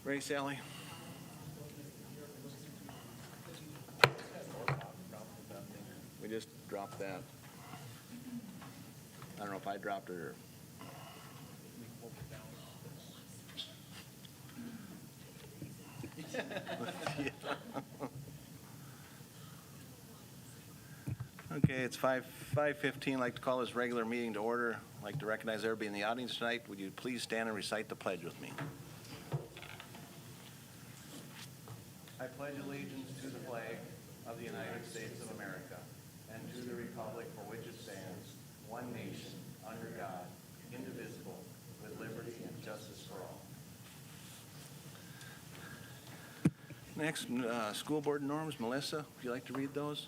Ready, Sally? We just dropped that. I don't know if I dropped it or. Okay, it's 5:15. I'd like to call this regular meeting to order. I'd like to recognize everybody in the audience tonight. Would you please stand and recite the pledge with me? I pledge allegiance to the flag of the United States of America and to the republic for which it stands, one nation, under God, indivisible, with liberty and justice for all. Next, school board norms. Melissa, would you like to read those?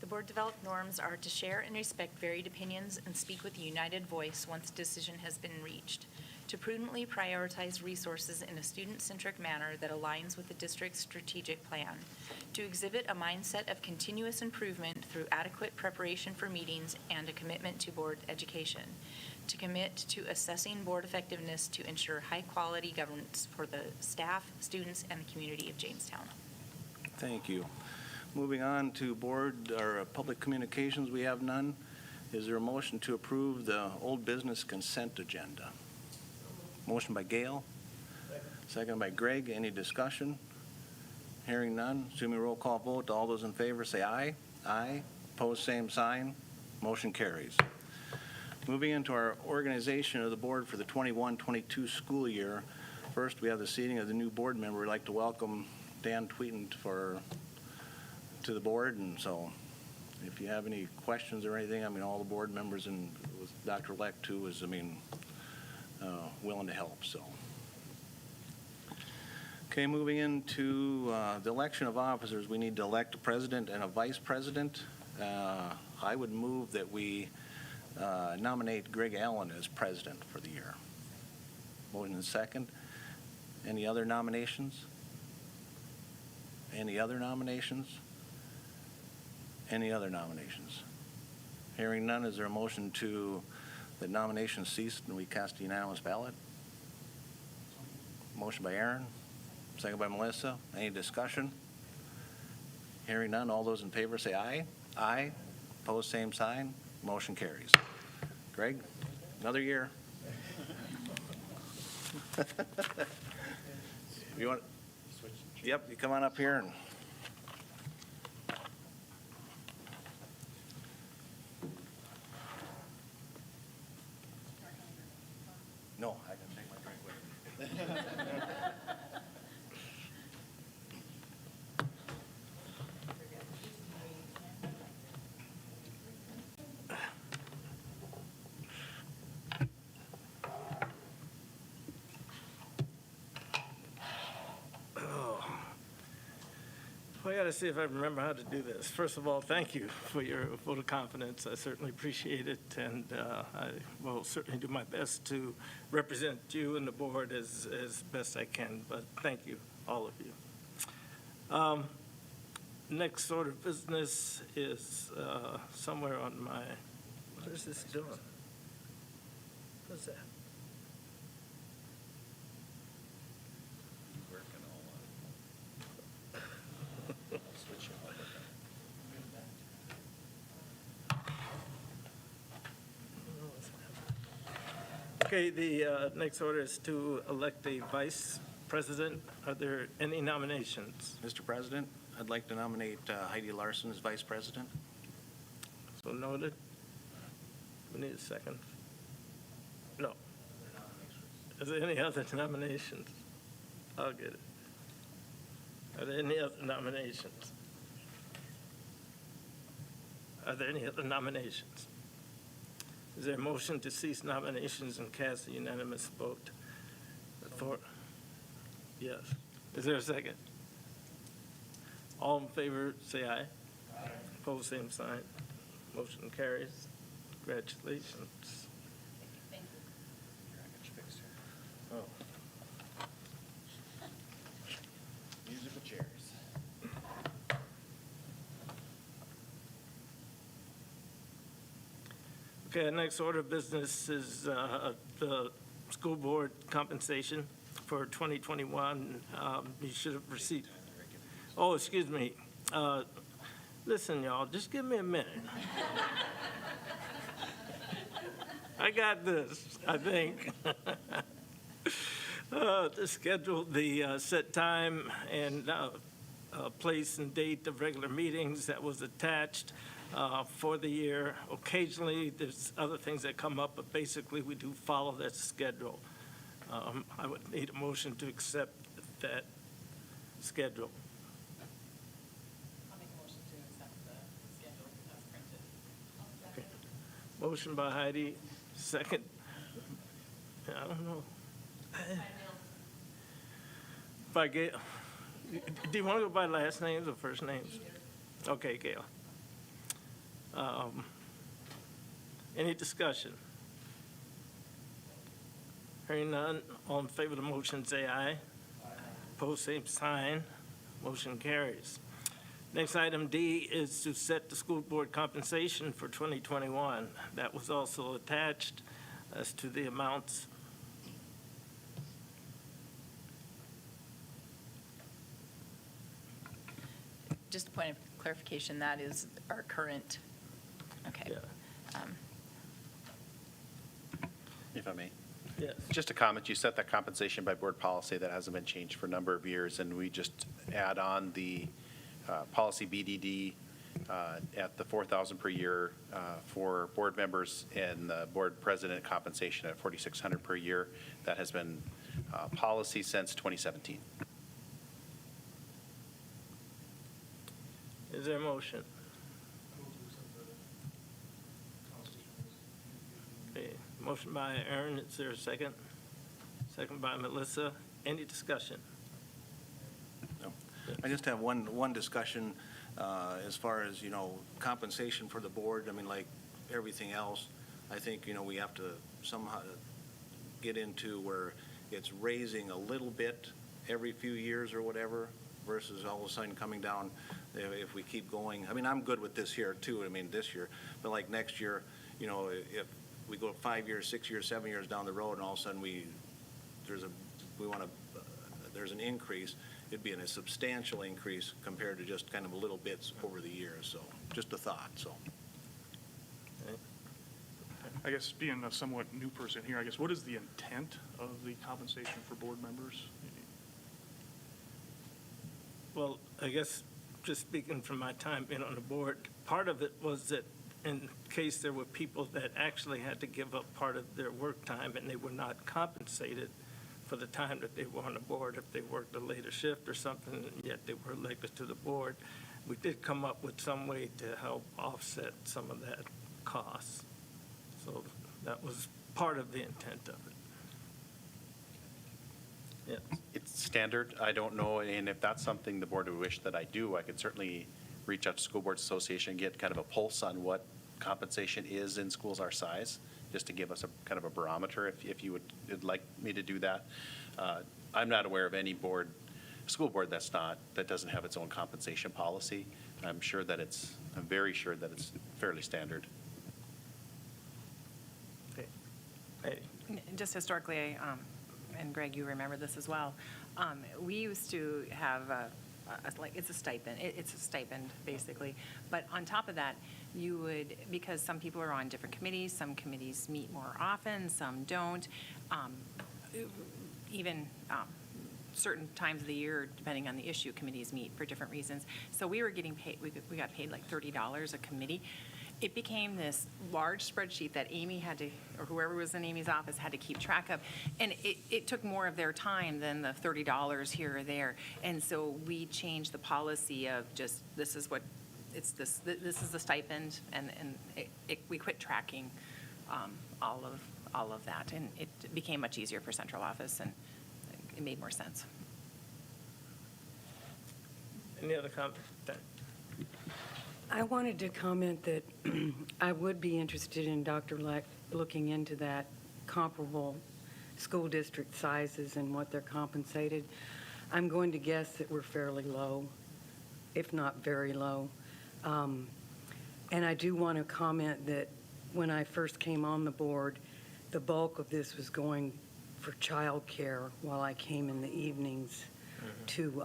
The board developed norms are to share and respect varied opinions and speak with a united voice once a decision has been reached, to prudently prioritize resources in a student-centric manner that aligns with the district's strategic plan, to exhibit a mindset of continuous improvement through adequate preparation for meetings and a commitment to board education, to commit to assessing board effectiveness to ensure high-quality governance for the staff, students, and the community of Jamestown. Thank you. Moving on to board or public communications, we have none. Is there a motion to approve the old business consent agenda? Motion by Gail. Second by Greg. Any discussion? Hearing none. Assuming roll call vote, all those in favor say aye. Aye. Opposed, same sign. Motion carries. Moving into our organization of the board for the 21-22 school year. First, we have the seating of the new board member. We'd like to welcome Dan Tweeten to the board, and so if you have any questions or anything, all the board members and with Dr. Leck too is, willing to help, so. Okay, moving into the election of officers, we need to elect a president and a vice president. I would move that we nominate Greg Allen as president for the year. Motion and second. Any other nominations? Any other nominations? Any other nominations? Hearing none, is there a motion to the nominations cease and we cast a unanimous ballot? Motion by Aaron, second by Melissa. Any discussion? Hearing none, all those in favor say aye. Aye. Opposed, same sign. Motion carries. Greg, another year. You want? Yep, you come on up here and. No, I can take my drink with me. Well, I got to see if I remember how to do this. First of all, thank you for your vote of confidence. I certainly appreciate it, and I will certainly do my best to represent you and the board as best I can, but thank you, all of you. Next order of business is somewhere on my, what is this doing? What's that? Okay, the next order is to elect a vice president. Are there any nominations? Mr. President, I'd like to nominate Heidi Larson as vice president. So noted. We need a second. No. Is there any other nominations? I'll get it. Are there any other nominations? Are there any other nominations? Is there a motion to cease nominations and cast a unanimous vote? For? Yes. Is there a second? All in favor, say aye. Aye. Opposed, same sign. Motion carries. Congratulations. Thank you. Oh. Musical chairs. Okay, the next order of business is the school board compensation for 2021. You should have received. Oh, excuse me. Listen, y'all, just give me a minute. I got this, I think. To schedule the set time and place and date of regular meetings that was attached for the year. Occasionally, there's other things that come up, but basically, we do follow that schedule. I would need a motion to accept that schedule. I'll make a motion to accept the schedule as printed. Okay. Motion by Heidi, second. I don't know. By Gail. Do you want to go by last names or first names? Okay, Gail. Any discussion? Hearing none, all in favor of the motion say aye. Aye. Opposed, same sign. Motion carries. Next item D is to set the school board compensation for 2021. That was also attached as to the amounts. Just a point of clarification, that is our current, okay. Yeah. If I may. Yes. Just a comment, you set that compensation by board policy. That hasn't been changed for a number of years, and we just add on the policy BDD at the $4,000 per year for board members and the board president compensation at $4,600 per year. That has been policy since 2017. Is there a motion? Okay, motion by Aaron, is there a second? Second by Melissa. Any discussion? No. I just have one discussion as far as, compensation for the board. I mean, like everything else, I think, we have to somehow get into where it's raising a little bit every few years or whatever versus all of a sudden coming down if we keep going. I mean, I'm good with this year too. I mean, this year, but like next year, if we go 5 years, 6 years, 7 years down the road and all of a sudden there's an increase, it'd be a substantial increase compared to just kind of little bits over the years. So just a thought, so. I guess being a somewhat new person here, I guess what is the intent of the compensation for board members? Well, I guess just speaking from my time being on the board, part of it was that in case there were people that actually had to give up part of their work time and they were not compensated for the time that they were on the board, if they worked a later shift or something, yet they were elected to the board, we did come up with some way to help offset some of that cost. So that was part of the intent of it. Yeah. It's standard. I don't know, and if that's something the board would wish that I do, I could certainly reach out to School Boards Association and get kind of a pulse on what compensation is in schools our size, just to give us a kind of a barometer if you would like me to do that. I'm not aware of any school board that doesn't have its own compensation policy. I'm very sure that it's fairly standard. Okay. Hey. Just historically, and Greg, you remember this as well, we used to have it's a stipend. It's a stipend, basically. But on top of that, you would, because some people are on different committees, some committees meet more often, some don't. Even certain times of the year, depending on the issue, committees meet for different reasons. So we were getting paid, we got paid like $30 a committee. It became this large spreadsheet that Amy had to, or whoever was in Amy's office had to keep track of. And it took more of their time than the $30 here or there. And so we changed the policy of just, this is the stipend, and we quit tracking all of that. And it became much easier for central office, and it made more sense. Any other comments? I wanted to comment that I would be interested in Dr. Leck looking into that comparable school district sizes and what they're compensated. I'm going to guess that we're fairly low, if not very low. And I do want to comment that when I first came on the board, the bulk of this was going for childcare while I came in the evenings to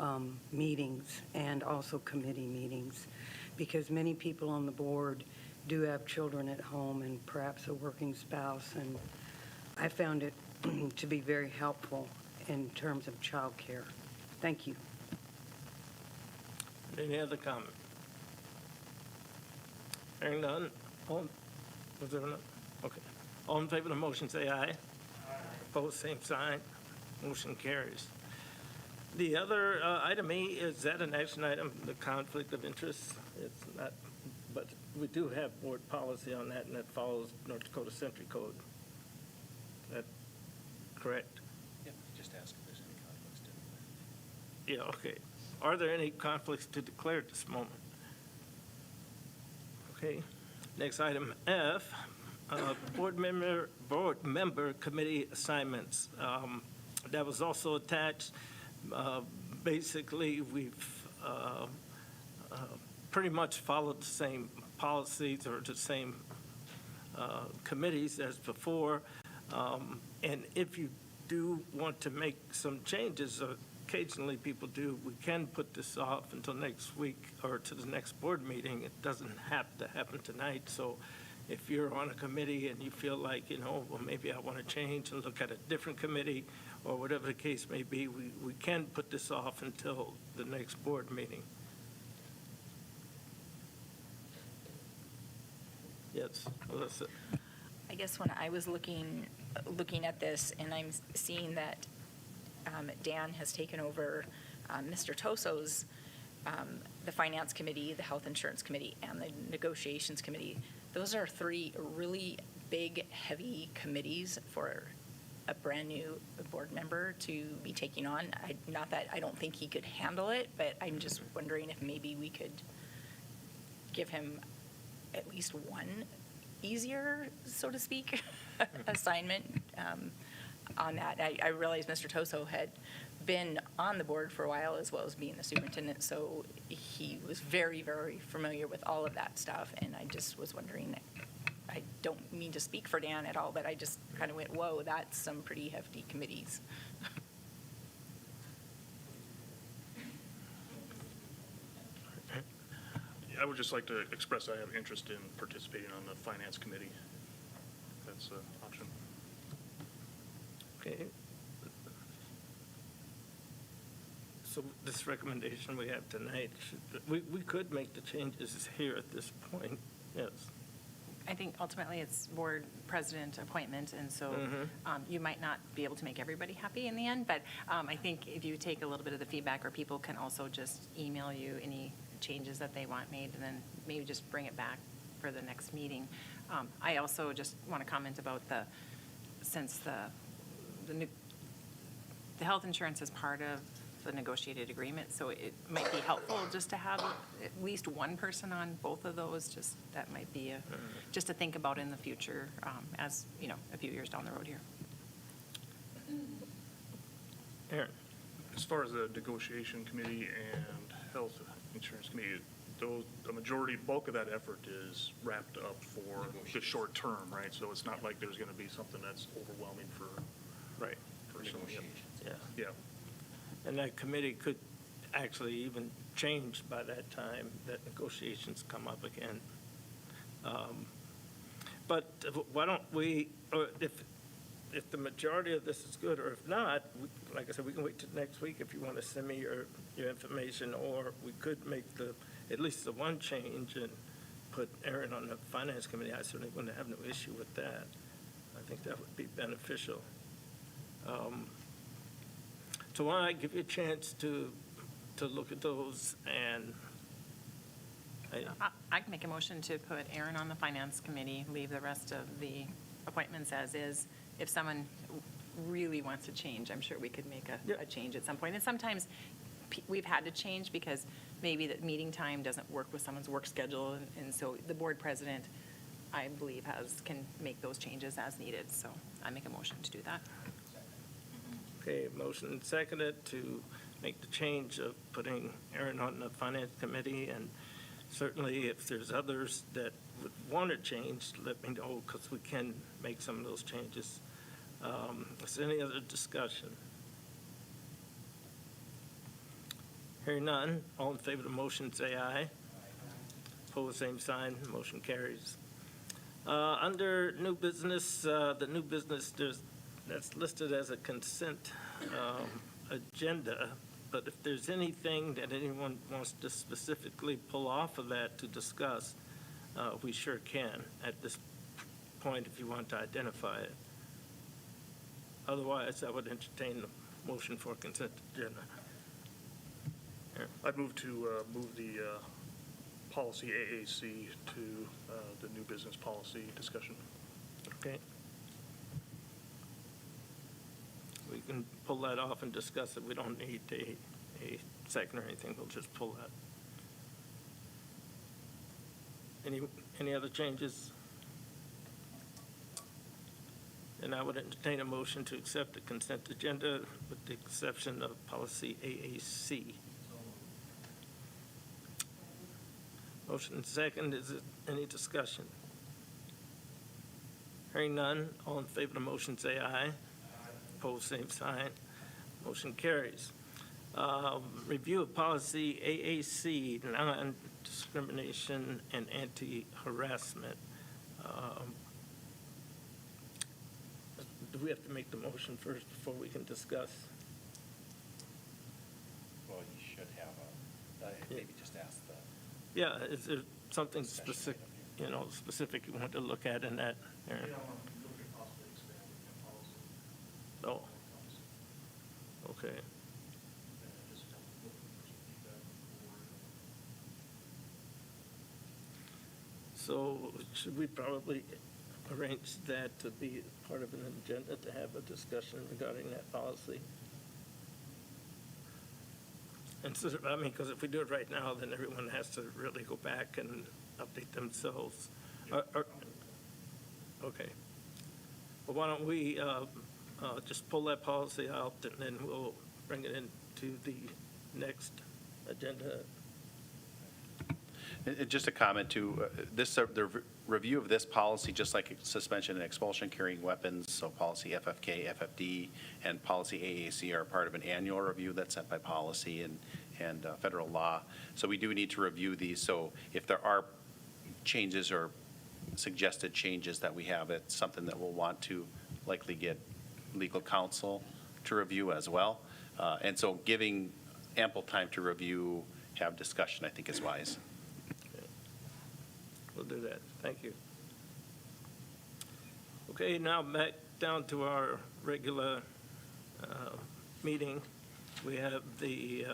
meetings and also committee meetings, because many people on the board do have children at home and perhaps a working spouse, and I found it to be very helpful in terms of childcare. Thank you. Any other comment? Hearing none, all, was there none? Okay. All in favor of the motion, say aye. Opposed, same sign. Motion carries. The other item E, is that an action item, the conflict of interest? It's not, but we do have board policy on that, and that follows North Dakota Century Code. Is that correct? Yep, just ask if there's any conflicts. Yeah, okay. Are there any conflicts to declare at this moment? Okay. Next item F, board member committee assignments. That was also attached. Basically, we've pretty much followed the same policies or the same committees as before. And if you do want to make some changes, occasionally people do, we can put this off until next week or to the next board meeting. It doesn't have to happen tonight. So if you're on a committee and you feel like, well, maybe I want to change and look at a different committee or whatever the case may be, we can put this off until the next board meeting. Yes, Alyssa. I guess when I was looking at this, and I'm seeing that Dan has taken over Mr. Toso's, the Finance Committee, the Health Insurance Committee, and the Negotiations Committee. Those are three really big, heavy committees for a brand-new board member to be taking on. Not that I don't think he could handle it, but I'm just wondering if maybe we could give him at least one easier, so to speak, assignment on that. I realized Mr. Toso had been on the board for a while as well as being the superintendent, so he was very, very familiar with all of that stuff, and I just was wondering, I don't mean to speak for Dan at all, but I just kind of went, whoa, that's some pretty hefty committees. I would just like to express I have interest in participating on the Finance Committee. That's an option. Okay. So this recommendation we have tonight, we could make the changes here at this point, yes. I think ultimately it's board president appointment, and so you might not be able to make everybody happy in the end, but I think if you take a little bit of the feedback, or people can also just email you any changes that they want made, and then maybe just bring it back for the next meeting. I also just want to comment about since the health insurance is part of the negotiated agreement, so it might be helpful just to have at least one person on both of those. Just that might be just to think about in the future, as a few years down the road here. Aaron? As far as the Negotiation Committee and Health Insurance Committee, the majority, bulk of that effort is wrapped up for the short term, right? So it's not like there's going to be something that's overwhelming for someone. Yeah. Yeah. And that committee could actually even change by that time that negotiations come up again. But why don't we, or if the majority of this is good, or if not, like I said, we can wait till next week if you want to send me your information, or we could make at least the one change and put Aaron on the Finance Committee. I certainly wouldn't have no issue with that. I think that would be beneficial. So why don't I give you a chance to look at those, and I can make a motion to put Aaron on the Finance Committee, leave the rest of the appointments as is. If someone really wants to change, I'm sure we could make a change at some point. And sometimes we've had to change because maybe the meeting time doesn't work with someone's work schedule, and so the board president, I believe, can make those changes as needed. So I make a motion to do that. okay, motion seconded to make the change of putting Aaron on the Finance Committee, and certainly if there's others that would want to change, let me know, because we can make some of those changes. Is there any other discussion? Hearing none, all in favor of the motion, say aye. Opposed, same sign, motion carries. Under new business, the new business, that's listed as a consent agenda, but if there's anything that anyone wants to specifically pull off of that to discuss, we sure can at this point if you want to identify it. Otherwise, I would entertain the motion for consent agenda. I'd move to move the policy AAC to the new business policy discussion. Okay. We can pull that off and discuss it. We don't need a second or anything. We'll just pull that. Any other changes? And I would entertain a motion to accept the consent agenda with the exception of policy AAC. Motion second, is it any discussion? Hearing none, all in favor of the motion say aye. Opposed, same sign. Motion carries. Review of policy AAC, non-discrimination and anti-harassment. Do we have to make the motion first before we can discuss? Well, you should have maybe just ask the. Yeah, is there something specific, specific you want to look at in that, Aaron? Oh, okay. So should we probably arrange that to be part of an agenda to have a discussion regarding that policy? And so, because if we do it right now, then everyone has to really go back and update themselves. Okay. Well, why don't we just pull that policy out, and then we'll bring it into the next agenda. And just a comment too, the review of this policy, just like suspension and expulsion carrying weapons, so policy FFK, FFD, and policy AAC are part of an annual review that's set by policy and federal law. So we do need to review these. So if there are changes or suggested changes that we have, it's something that we'll want to likely get legal counsel to review as well. And so giving ample time to review, have discussion, I think is wise. We'll do that. Thank you. Okay, now back down to our regular meeting. We have the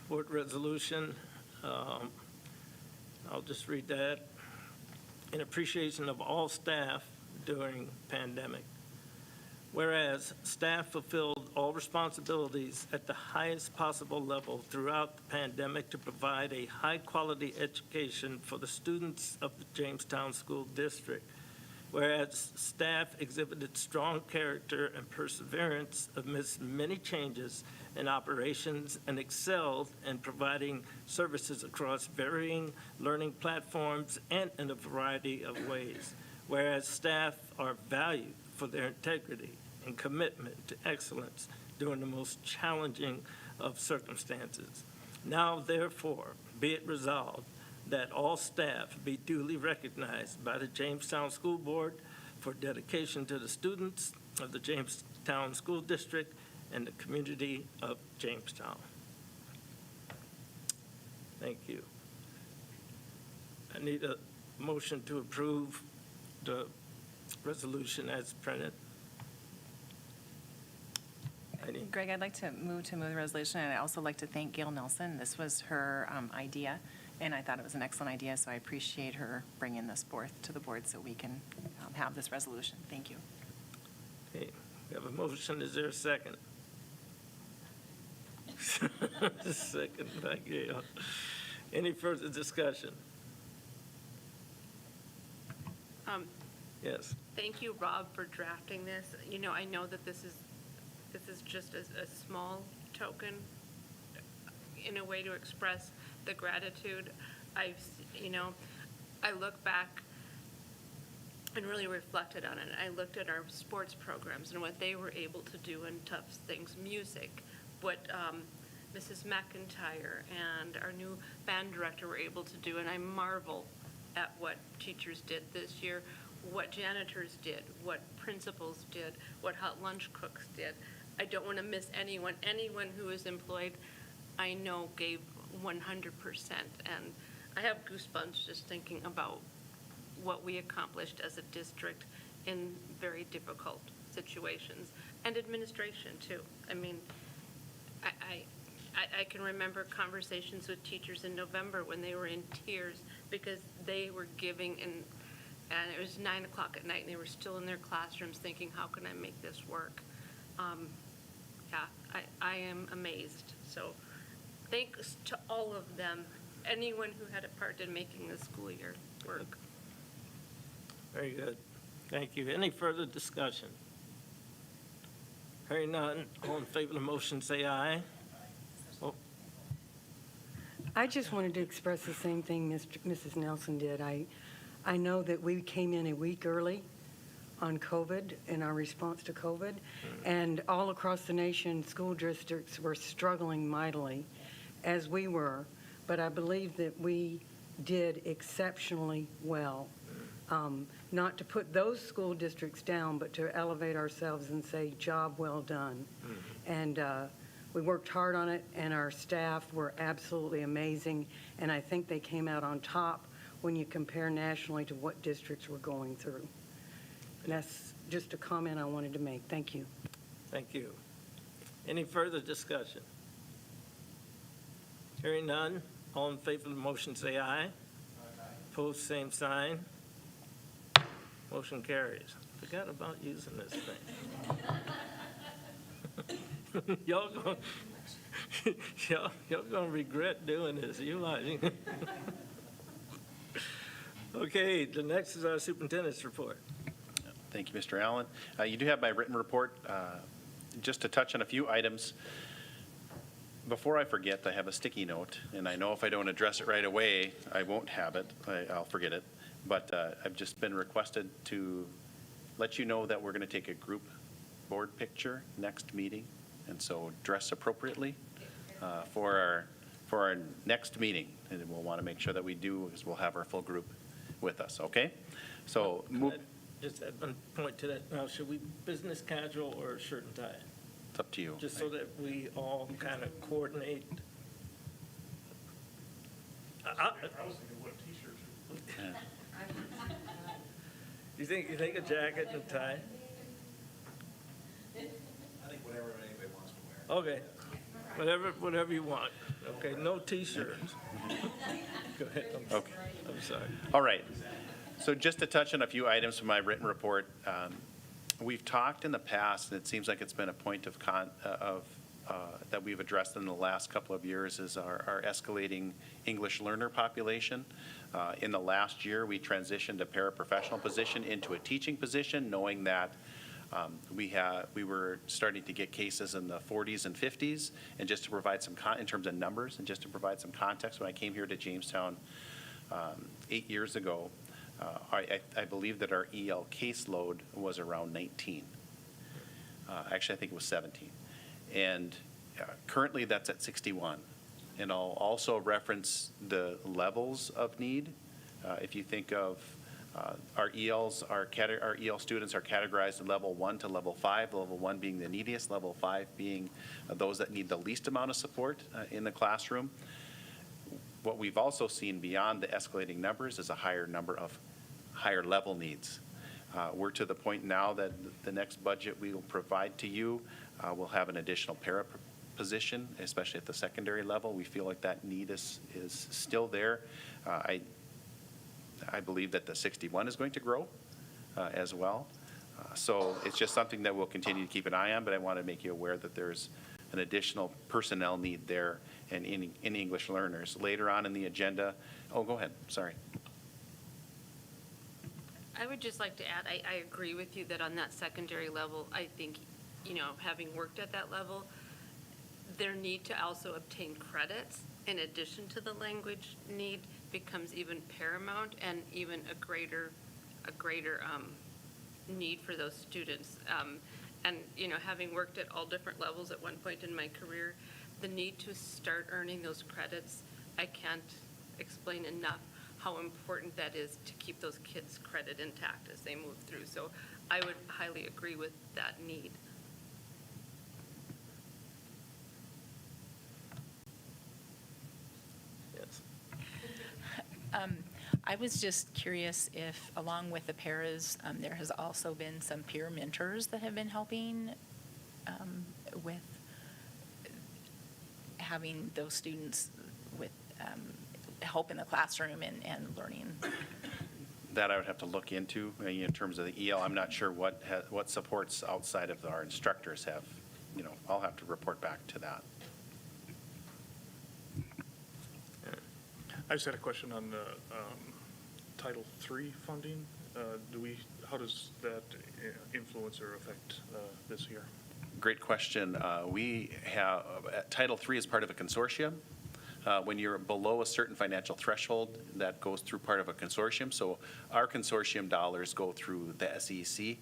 board resolution. I'll just read that. In appreciation of all staff during pandemic. Whereas staff fulfilled all responsibilities at the highest possible level throughout the pandemic to provide a high-quality education for the students of the Jamestown School District. Whereas staff exhibited strong character and perseverance amidst many changes in operations and excelled in providing services across varying learning platforms and in a variety of ways. Whereas staff are valued for their integrity and commitment to excellence during the most challenging of circumstances. Now, therefore, be it resolved that all staff be duly recognized by the Jamestown School Board for dedication to the students of the Jamestown School District and the community of Jamestown. Thank you. I need a motion to approve the resolution as printed. Greg, I'd like to move the resolution, and I'd also like to thank Gail Nelson. This was her idea, and I thought it was an excellent idea, so I appreciate her bringing this forth to the board so we can have this resolution. Thank you. Okay, we have a motion. Is there a second? Second by Gail. Any further discussion? Yes. Thank you, Rob, for drafting this. I know that this is just a small token in a way to express the gratitude. I look back and really reflected on it. I looked at our sports programs and what they were able to do in tough things, music, what Mrs. McIntyre and our new band director were able to do, and I marvel at what teachers did this year, what janitors did, what principals did, what hot lunch cooks did. I don't want to miss anyone. Anyone who is employed, I know gave 100%, and I have goosebumps just thinking about what we accomplished as a district in very difficult situations, and administration too. I mean, I can remember conversations with teachers in November when they were in tears because they were giving, and it was 9 o'clock at night and they were still in their classrooms thinking, how can I make this work? I am amazed. So thanks to all of them, anyone who had a part in making the school year work. Very good. Thank you. Any further discussion? Hearing none, all in favor of the motion, say aye. Oh, I just wanted to express the same thing Mrs. Nelson did. I know that we came in a week early on COVID, in our response to COVID, and all across the nation, school districts were struggling mightily, as we were, but I believe that we did exceptionally well. Not to put those school districts down, but to elevate ourselves and say, job well done. And we worked hard on it, and our staff were absolutely amazing, and I think they came out on top when you compare nationally to what districts were going through. And that's just a comment I wanted to make. Thank you. thank you. Any further discussion? Hearing none, all in favor of the motion, say aye. Opposed, same sign. Motion carries. Forgot about using this thing. Y'all gonna regret doing this, you lying. Okay, the next is our superintendent's report. Thank you, Mr. Allen. You do have my written report. Just to touch on a few items. Before I forget, I have a sticky note, and I know if I don't address it right away, I won't have it. I'll forget it. But I've just been requested to let you know that we're going to take a group board picture next meeting, and so dress appropriately for our next meeting. And we'll want to make sure that we do, because we'll have our full group with us, okay? So Just add one point to that. Now, should we business casual or shirt and tie? it's up to you. Just so that we all kind of coordinate. I was thinking what t-shirts. Yeah. You think a jacket and a tie? I think whatever anybody wants to wear. Okay, whatever you want. Okay, no T-shirts. Go ahead. Okay. I'm sorry. All right. So just to touch on a few items from my written report, we've talked in the past, and it seems like it's been a point of that we've addressed in the last couple of years, is our escalating English learner population. In the last year, we transitioned a paraprofessional position into a teaching position, knowing that we were starting to get cases in the 40s and 50s, and just to provide some in terms of numbers, and just to provide some context, when I came here to Jamestown 8 years ago, I believe that our EL caseload was around 19. Actually, I think it was 17. And currently, that's at 61. And I'll also reference the levels of need. If you think of our ELs, our EL students are categorized in level 1 to level 5, level 1 being the neediest, level 5 being those that need the least amount of support in the classroom. What we've also seen beyond the escalating numbers is a higher number of higher level needs. We're to the point now that the next budget we will provide to you will have an additional para position, especially at the secondary level. We feel like that need is still there. I believe that the 61 is going to grow as well. So it's just something that we'll continue to keep an eye on, but I want to make you aware that there's an additional personnel need there and in English learners. Later on in the agenda, oh, go ahead, sorry. I would just like to add, I agree with you that on that secondary level, I think, having worked at that level, their need to also obtain credits in addition to the language need becomes even paramount and even a greater need for those students. And, having worked at all different levels at one point in my career, the need to start earning those credits, I can't explain enough how important that is to keep those kids' credit intact as they move through. So I would highly agree with that need. Yes. I was just curious if, along with the paras, there has also been some peer mentors that have been helping with having those students with help in the classroom and learning. That I would have to look into. In terms of the EL, I'm not sure what supports outside of our instructors have. I'll have to report back to that. I just had a question on the Title III funding. How does that influence or affect this year? Great question. We have, Title III is part of a consortium. When you're below a certain financial threshold, that goes through part of a consortium. So our consortium dollars go through the SEC.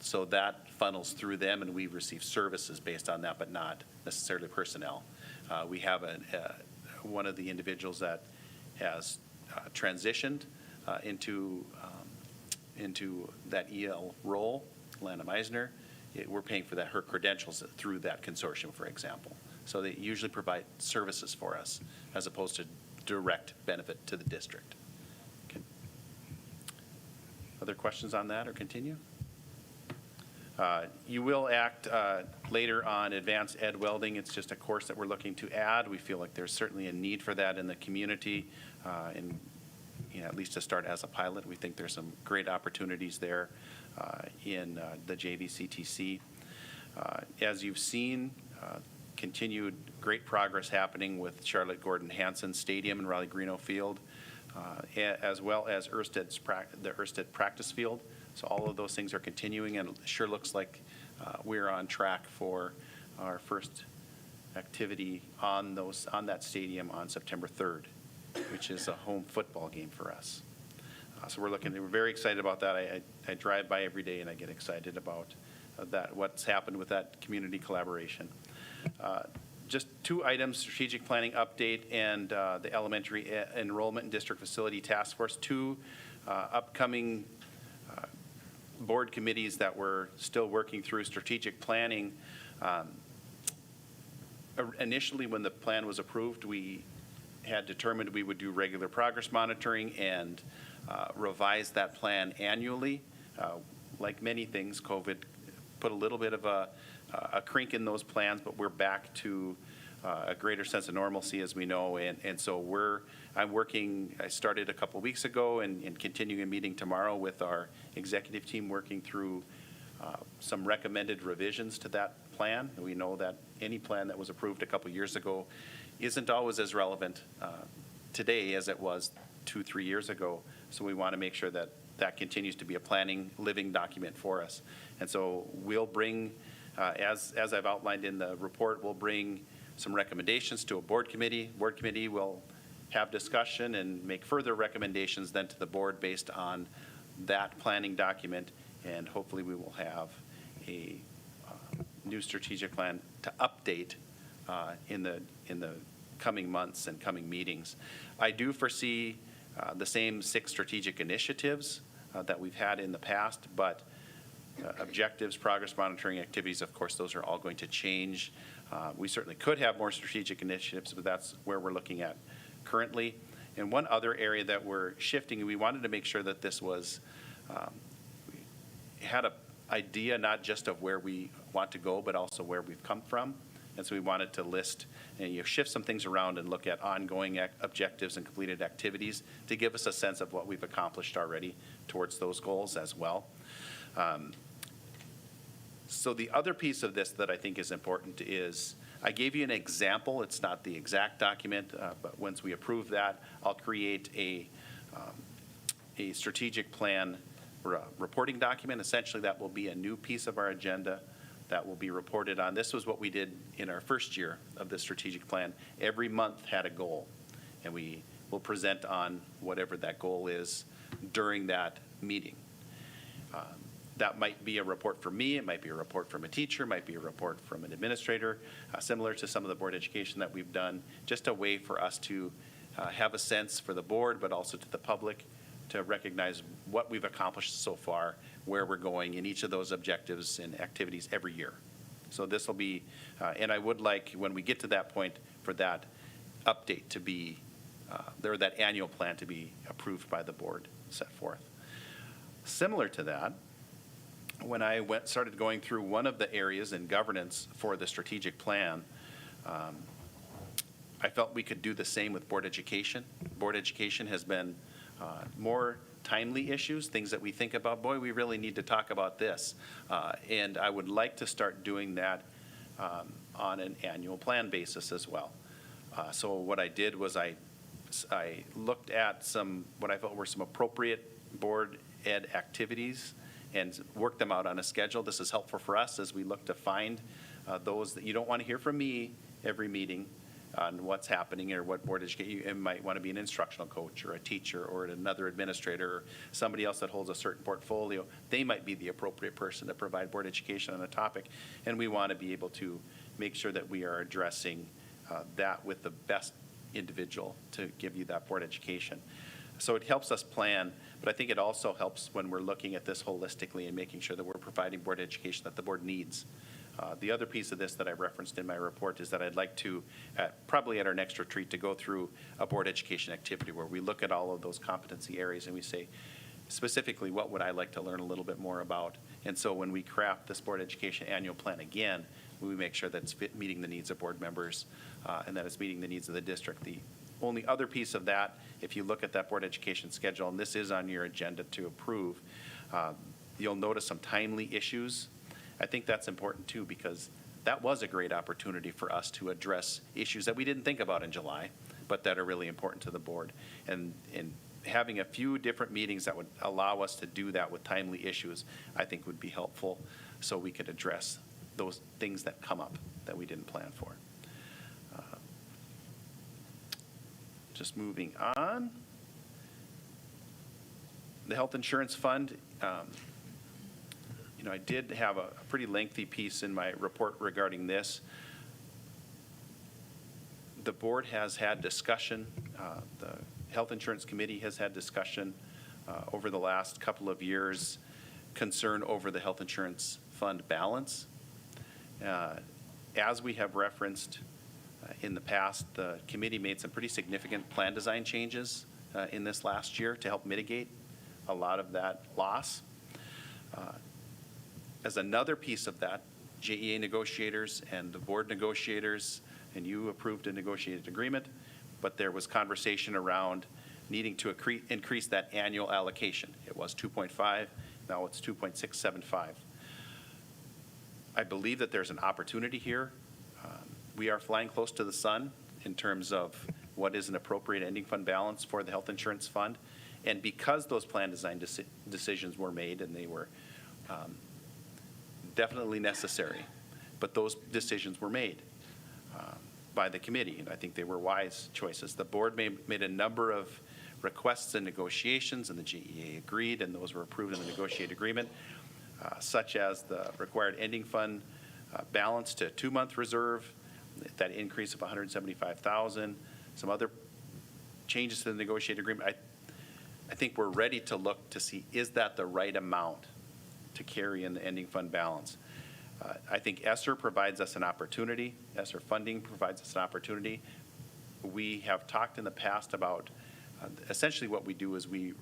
So that funnels through them, and we receive services based on that, but not necessarily personnel. We have one of the individuals that has transitioned into that EL role, Lana Meisner. We're paying for her credentials through that consortium, for example. So they usually provide services for us as opposed to direct benefit to the district. Okay. Other questions on that or continue? You will act later on advanced ed welding. It's just a course that we're looking to add. We feel like there's certainly a need for that in the community, and at least to start as a pilot. We think there's some great opportunities there in the JVCTC. As you've seen, continued great progress happening with Charlotte Gordon Hanson Stadium and Raleigh Greeno Field, as well as the Ersted practice field. So all of those things are continuing, and it sure looks like we're on track for our first activity on that stadium on September 3rd, which is a home football game for us. So we're very excited about that. I drive by every day and I get excited about that, what's happened with that community collaboration. Just two items: strategic planning update and the elementary enrollment and district facility task force. Two upcoming board committees that we're still working through strategic planning. Initially, when the plan was approved, we had determined we would do regular progress monitoring and revise that plan annually. Like many things, COVID put a little bit of a crink in those plans, but we're back to a greater sense of normalcy, as we know, and so I started a couple weeks ago and continuing a meeting tomorrow with our executive team, working through some recommended revisions to that plan. We know that any plan that was approved a couple years ago isn't always as relevant today as it was 2-3 years ago, so we want to make sure that that continues to be a planning living document for us. And so we'll bring, as I've outlined in the report, we'll bring some recommendations to a board committee. Board committee will have discussion and make further recommendations then to the board based on that planning document, and hopefully we will have a new strategic plan to update in the coming months and coming meetings. I do foresee the same 6 strategic initiatives that we've had in the past, but objectives, progress monitoring activities, of course, those are all going to change. We certainly could have more strategic initiatives, but that's where we're looking at currently. And one other area that we're shifting, we wanted to make sure that this was, we had an idea not just of where we want to go, but also where we've come from. And so we wanted to list and shift some things around and look at ongoing objectives and completed activities to give us a sense of what we've accomplished already towards those goals as well. So the other piece of this that I think is important is, I gave you an example. It's not the exact document, but once we approve that, I'll create a strategic plan or a reporting document. Essentially, that will be a new piece of our agenda that will be reported on. This was what we did in our first year of the strategic plan. Every month had a goal, and we will present on whatever that goal is during that meeting. That might be a report from me, it might be a report from a teacher, might be a report from an administrator, similar to some of the board education that we've done, just a way for us to have a sense for the board, but also to the public, to recognize what we've accomplished so far, where we're going in each of those objectives and activities every year. So this will be, and I would like, when we get to that point, for that update to be, or that annual plan to be approved by the board, set forth. Similar to that, when I started going through one of the areas in governance for the strategic plan, I felt we could do the same with board education. Board education has been more timely issues, things that we think about, boy, we really need to talk about this. And I would like to start doing that on an annual plan basis as well. So what I did was I looked at what I felt were some appropriate board ed activities and worked them out on a schedule. This is helpful for us as we look to find those that you don't want to hear from me every meeting on what's happening or what board education. You might want to be an instructional coach or a teacher or another administrator or somebody else that holds a certain portfolio. They might be the appropriate person to provide board education on a topic, and we want to be able to make sure that we are addressing that with the best individual to give you that board education. So it helps us plan, but I think it also helps when we're looking at this holistically and making sure that we're providing board education that the board needs. The other piece of this that I referenced in my report is that I'd like to, probably at our next retreat, to go through a board education activity where we look at all of those competency areas and we say, specifically, what would I like to learn a little bit more about? And so when we craft this board education annual plan again, we make sure that it's meeting the needs of board members and that it's meeting the needs of the district. The only other piece of that, if you look at that board education schedule, and this is on your agenda to approve, you'll notice some timely issues. I think that's important too, because that was a great opportunity for us to address issues that we didn't think about in July, but that are really important to the board. And having a few different meetings that would allow us to do that with timely issues, I think would be helpful, so we could address those things that come up that we didn't plan for. Just moving on. The health insurance fund, I did have a pretty lengthy piece in my report regarding this. The board has had discussion, the Health Insurance Committee has had discussion over the last couple of years, concern over the health insurance fund balance. As we have referenced in the past, the committee made some pretty significant plan design changes in this last year to help mitigate a lot of that loss. As another piece of that, JEA negotiators and the board negotiators, and you approved a negotiated agreement, but there was conversation around needing to increase that annual allocation. It was 2.5, now it's 2.675. I believe that there's an opportunity here. We are flying close to the sun in terms of what is an appropriate ending fund balance for the health insurance fund. And because those plan design decisions were made, and they were definitely necessary, but those decisions were made by the committee, and I think they were wise choices. The board made a number of requests and negotiations, and the GEA agreed, and those were approved in the negotiated agreement, such as the required ending fund balance to 2-month reserve, that increase of $175,000, some other changes to the negotiated agreement. I think we're ready to look to see, is that the right amount to carry in the ending fund balance? I think ESSER provides us an opportunity. ESSER funding provides us an opportunity. We have talked in the past about essentially what we do is we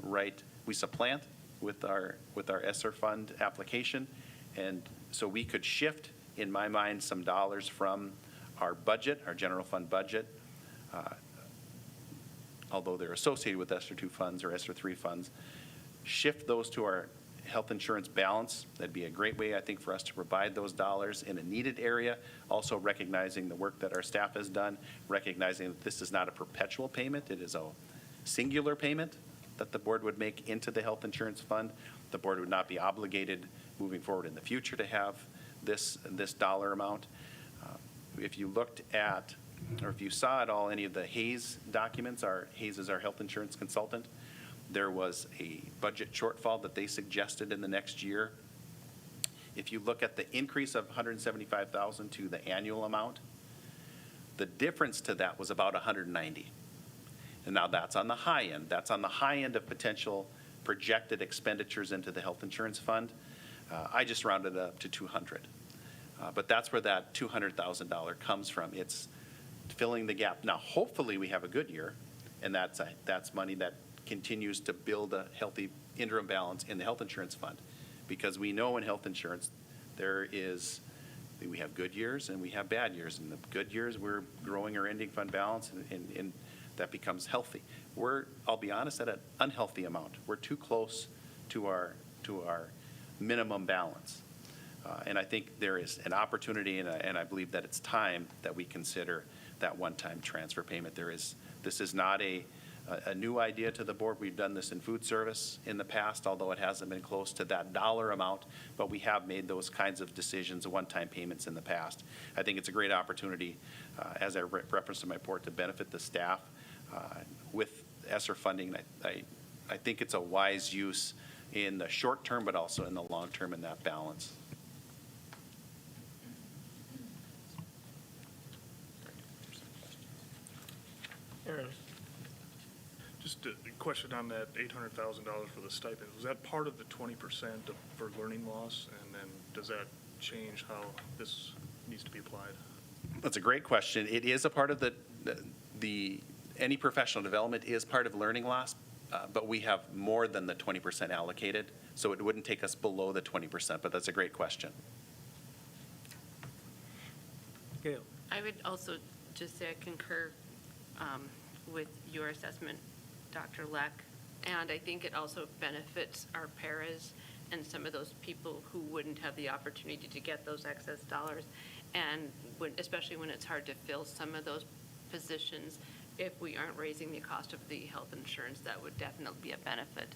supplant with our ESSER fund application, and so we could shift, in my mind, some dollars from our budget, our general fund budget, although they're associated with ESSER 2 funds or ESSER 3 funds, shift those to our health insurance balance. That'd be a great way, I think, for us to provide those dollars in a needed area, also recognizing the work that our staff has done, recognizing that this is not a perpetual payment, it is a singular payment that the board would make into the health insurance fund. The board would not be obligated moving forward in the future to have this dollar amount. If you looked at or if you saw at all any of the Hayes documents, Hayes is our health insurance consultant, there was a budget shortfall that they suggested in the next year. If you look at the increase of $175,000 to the annual amount, the difference to that was about $190,000. And now that's on the high end. That's on the high end of potential projected expenditures into the health insurance fund. I just rounded it up to $200,000. But that's where that $200,000 comes from. It's filling the gap. Now, hopefully we have a good year, and that's money that continues to build a healthy interim balance in the health insurance fund. Because we know in health insurance, we have good years and we have bad years. In the good years, we're growing our ending fund balance, and that becomes healthy. I'll be honest, at an unhealthy amount. We're too close to our minimum balance. And I think there is an opportunity, and I believe that it's time that we consider that one-time transfer payment. This is not a new idea to the board. We've done this in food service in the past, although it hasn't been close to that dollar amount, but we have made those kinds of decisions, one-time payments in the past. I think it's a great opportunity, as I referenced in my report, to benefit the staff with ESSER funding. I think it's a wise use in the short term, but also in the long term in that balance. Aaron? Just a question on that $800,000 for the stipend. Was that part of the 20% for learning loss? And then does that change how this needs to be applied? That's a great question. It is a part of any professional development is part of learning loss, but we have more than the 20% allocated, so it wouldn't take us below the 20%, but that's a great question. Gail? I would also just say I concur with your assessment, Dr. Leck, and I think it also benefits our paras and some of those people who wouldn't have the opportunity to get those excess dollars, and especially when it's hard to fill some of those positions. If we aren't raising the cost of the health insurance, that would definitely be a benefit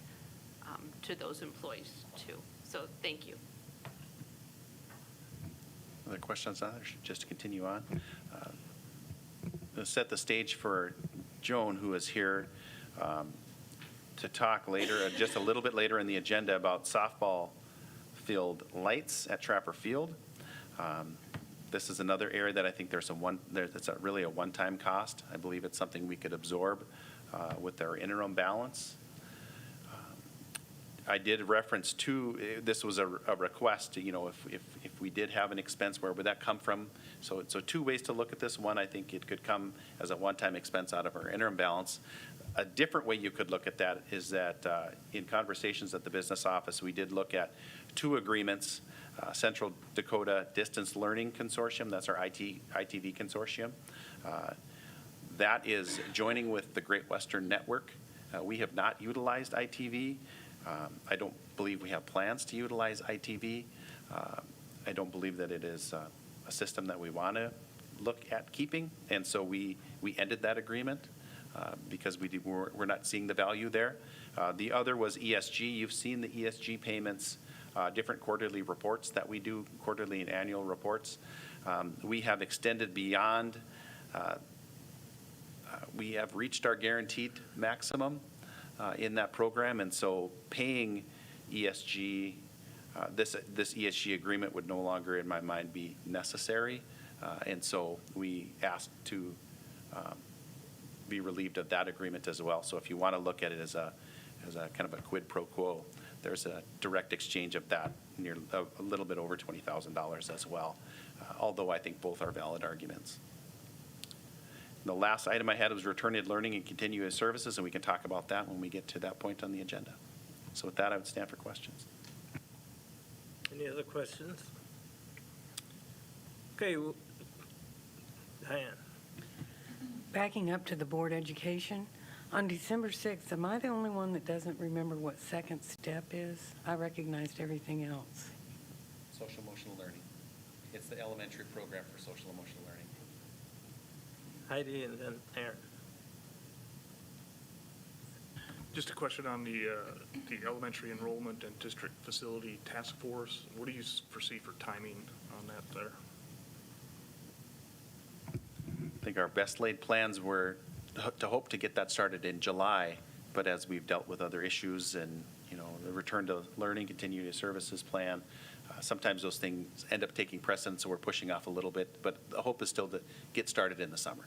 to those employees too. So thank you. Other questions on that, or just to continue on? To set the stage for Joan, who is here to talk later, just a little bit later in the agenda, about softball field lights at Trapper Field. This is another area that I think it's really a one-time cost. I believe it's something we could absorb with our interim balance. I did reference this was a request, if we did have an expense, where would that come from? So two ways to look at this. One, I think it could come as a one-time expense out of our interim balance. A different way you could look at that is that in conversations at the business office, we did look at two agreements. Central Dakota Distance Learning Consortium, that's our ITV consortium. That is joining with the Great Western Network. We have not utilized ITV. I don't believe we have plans to utilize ITV. I don't believe that it is a system that we want to look at keeping, and so we ended that agreement because we're not seeing the value there. The other was ESG. You've seen the ESG payments, different quarterly reports that we do, quarterly and annual reports. We have extended beyond, we have reached our guaranteed maximum in that program, and so paying ESG, this ESG agreement would no longer, in my mind, be necessary, and so we asked to be relieved of that agreement as well. So if you want to look at it as a kind of a quid pro quo, there's a direct exchange of that, near a little bit over $20,000 as well, although I think both are valid arguments. The last item I had was returning learning and continuous services, and we can talk about that when we get to that point on the agenda. So with that, I would stand for questions. Any other questions? Okay, Diane. Backing up to the board education, on December 6th, am I the only one that doesn't remember what second step is? I recognized everything else. Social emotional learning. It's the elementary program for social emotional learning. Heidi and then Aaron. Just a question on the elementary enrollment and district facility task force. What do you foresee for timing on that there? think our best laid plans were to hope to get that started in July, but as we've dealt with other issues and, the return to learning, continuing services plan, sometimes those things end up taking precedence, so we're pushing off a little bit, but the hope is still to get started in the summer.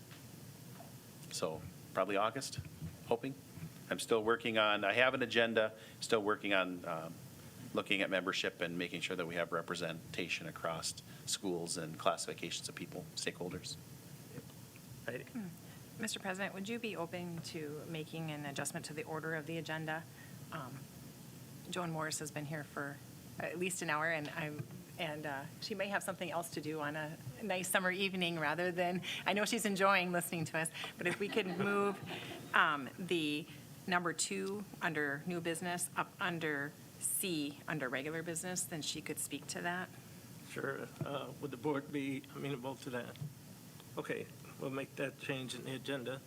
So probably August, hoping. I'm still working on, I have an agenda, still working on looking at membership and making sure that we have representation across schools and classifications of people, stakeholders. Heidi? Mr. President, would you be open to making an adjustment to the order of the agenda? Joan Morris has been here for at least an hour, and she may have something else to do on a nice summer evening rather than, I know she's enjoying listening to us, but if we could move the number 2 under new business up under C under regular business, then she could speak to that. Sure. Would the board be amenable to that? Okay, we'll make that change in the agenda.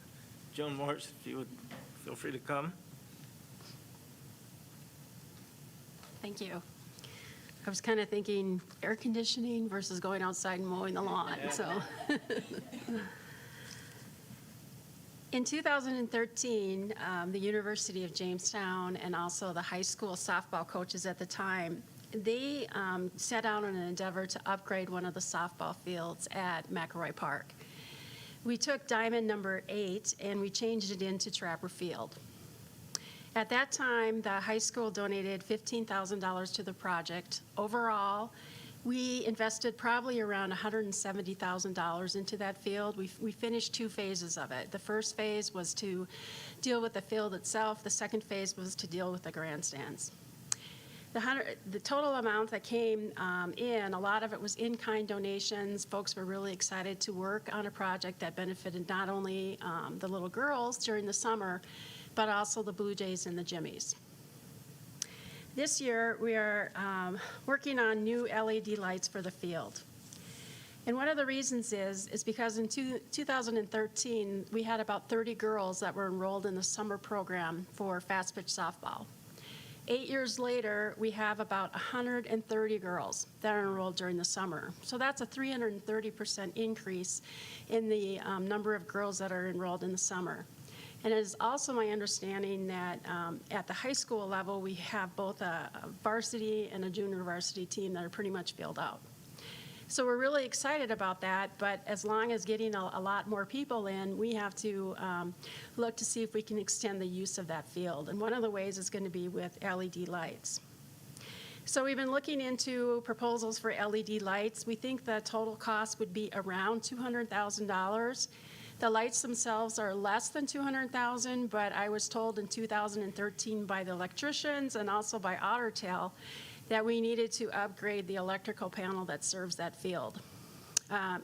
Joan Morris, if you would feel free to come. Thank you. I was kind of thinking air conditioning versus going outside and mowing the lawn, so. In 2013, the University of Jamestown and also the high school softball coaches at the time, they set out on an endeavor to upgrade one of the softball fields at McElroy Park. We took diamond number 8 and we changed it into Trapper Field. At that time, the high school donated $15,000 to the project. Overall, we invested probably around $170,000 into that field. We finished 2 phases of it. The first phase was to deal with the field itself. The second phase was to deal with the grandstands. The total amount that came in, a lot of it was in-kind donations. Folks were really excited to work on a project that benefited not only the little girls during the summer, but also the Blue Jays and the Jimmies. This year, we are working on new LED lights for the field. And one of the reasons is because in 2013, we had about 30 girls that were enrolled in the summer program for fast pitch softball. 8 years later, we have about 130 girls that are enrolled during the summer. So that's a 330% increase in the number of girls that are enrolled in the summer. And it is also my understanding that at the high school level, we have both a varsity and a junior varsity team that are pretty much filled out. So we're really excited about that, but as long as getting a lot more people in, we have to look to see if we can extend the use of that field. And one of the ways is going to be with LED lights. So we've been looking into proposals for LED lights. We think the total cost would be around $200,000. The lights themselves are less than $200,000, but I was told in 2013 by the electricians and also by Ottertail that we needed to upgrade the electrical panel that serves that field.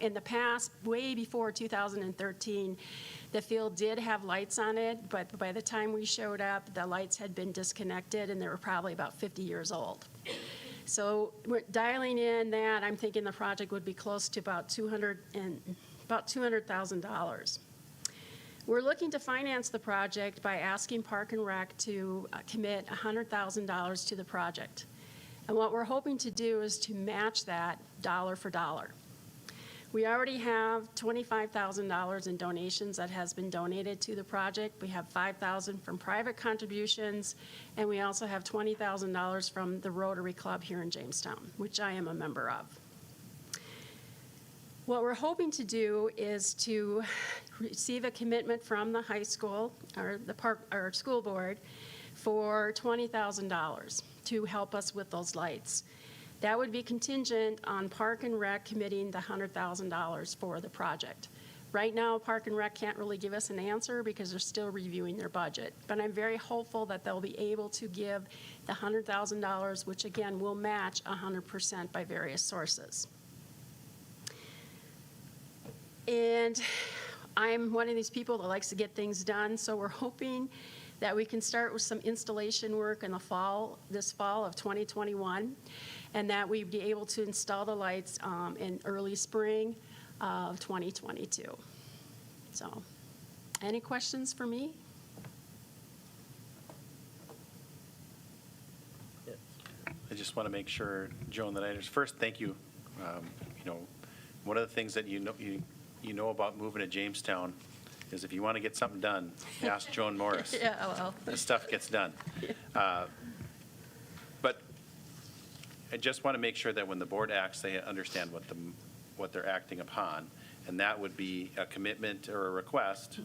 In the past, way before 2013, the field did have lights on it, but by the time we showed up, the lights had been disconnected and they were probably about 50 years old. So we're dialing in that. I'm thinking the project would be close to about $200,000. We're looking to finance the project by asking Park and Rec to commit $100,000 to the project. And what we're hoping to do is to match that dollar for dollar. We already have $25,000 in donations that has been donated to the project. We have $5,000 from private contributions, and we also have $20,000 from the Rotary Club here in Jamestown, which I am a member of. What we're hoping to do is to receive a commitment from the high school or the park or school board for $20,000 to help us with those lights. That would be contingent on Park and Rec committing the $100,000 for the project. Right now, Park and Rec can't really give us an answer because they're still reviewing their budget. But I'm very hopeful that they'll be able to give the $100,000, which again will match 100% by various sources. And I'm one of these people that likes to get things done, so we're hoping that we can start with some installation work in the fall, this fall of 2021, and that we'd be able to install the lights in early spring of 2022. So, any questions for me? I just want to make sure, Joan, that I understand. First, thank you. One of the things that you you know about moving to Jamestown is if you want to get something done, ask Joan Morris. Yeah, well. The stuff gets done. But I just want to make sure that when the board acts, they understand what they're acting upon. And that would be a commitment or a request.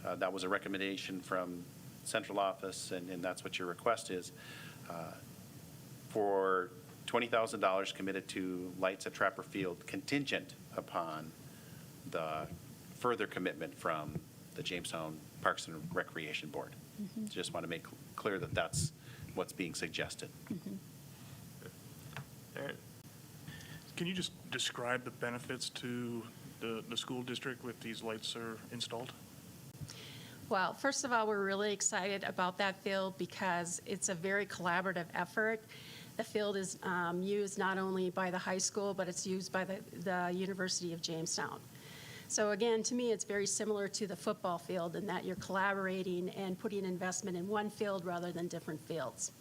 That was a recommendation from central office, and that's what your request is. For $20,000 committed to lights at Trapper Field, contingent upon the further commitment from the Jamestown Parks and Recreation Board. Just want to make clear that that's what's being suggested. Aaron? Can you just describe the benefits to the school district with these lights are installed? Well, first of all, we're really excited about that field because it's a very collaborative effort. The field is used not only by the high school, but it's used by the University of Jamestown. So again, to me, it's very similar to the football field in that you're collaborating and putting investment in one field rather than different fields.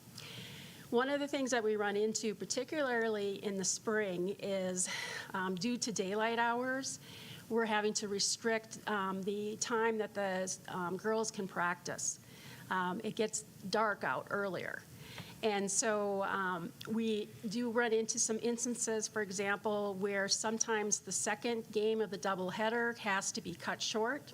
One of the things that we run into, particularly in the spring, is due to daylight hours, we're having to restrict the time that the girls can practice. It gets dark out earlier. And so we do run into some instances, for example, where sometimes the second game of the doubleheader has to be cut short.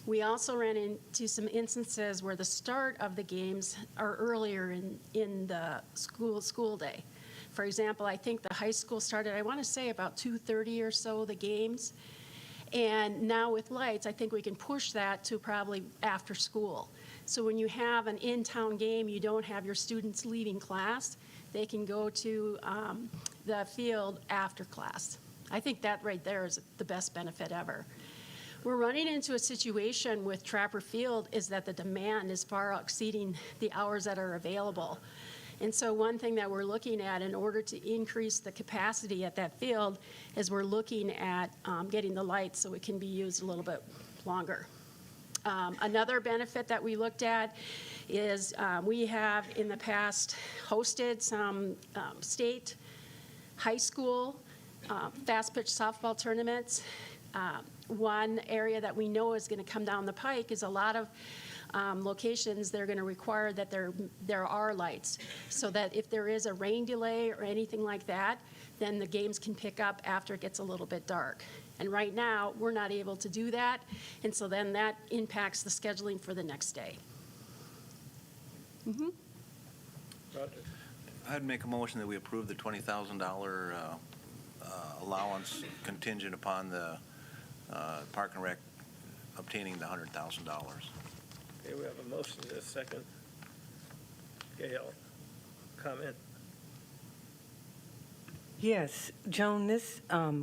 We also ran into some instances where the start of the games are earlier in the school day. For example, I think the high school started, I want to say about 2:30 or so, the games. And now with lights, I think we can push that to probably after school. So when you have an in-town game, you don't have your students leaving class. They can go to the field after class. I think that right there is the best benefit ever. We're running into a situation with Trapper Field is that the demand is far exceeding the hours that are available. And so one thing that we're looking at in order to increase the capacity at that field is we're looking at getting the lights so it can be used a little bit longer. Another benefit that we looked at is we have in the past hosted some state, high school, fast pitch softball tournaments. One area that we know is going to come down the pike is a lot of locations, they're going to require that there are lights so that if there is a rain delay or anything like that, then the games can pick up after it gets a little bit dark. And right now, we're not able to do that, and so then that impacts the scheduling for the next day. Roger? I'd make a motion that we approve the $20,000 allowance contingent upon the Park and Rec obtaining the $100,000. Okay, we have a motion and a second. Gail, comment? Yes, Joan, this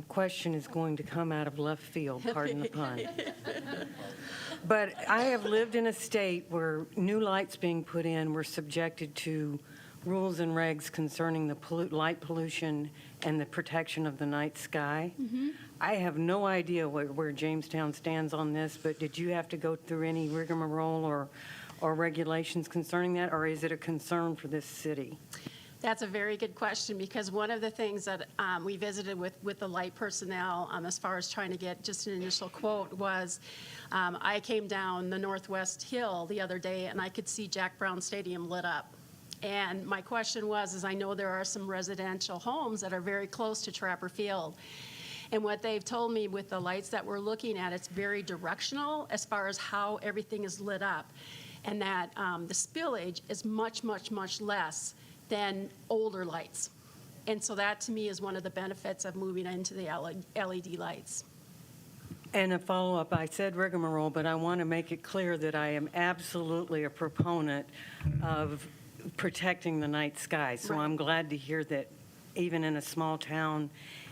question is going to come out of left field, pardon the pun. But I have lived in a state where new lights being put in were subjected to rules and regs concerning the light pollution and the protection of the night sky. I have no idea where Jamestown stands on this, but did you have to go through any rigmarole or regulations concerning that, or is it a concern for this city? That's a very good question, because one of the things that we visited with the light personnel as far as trying to get just an initial quote was I came down the Northwest Hill the other day and I could see Jack Brown Stadium lit up. And my question is I know there are some residential homes that are very close to Trapper Field. And what they've told me with the lights that we're looking at, it's very directional as far as how everything is lit up. And that the spillage is much, much, much less than older lights. And so that, to me, is one of the benefits of moving into the LED lights. And a follow-up, I said rigmarole, but I want to make it clear that I am absolutely a proponent of protecting the night sky. So Right. I'm glad to hear that even in a small town,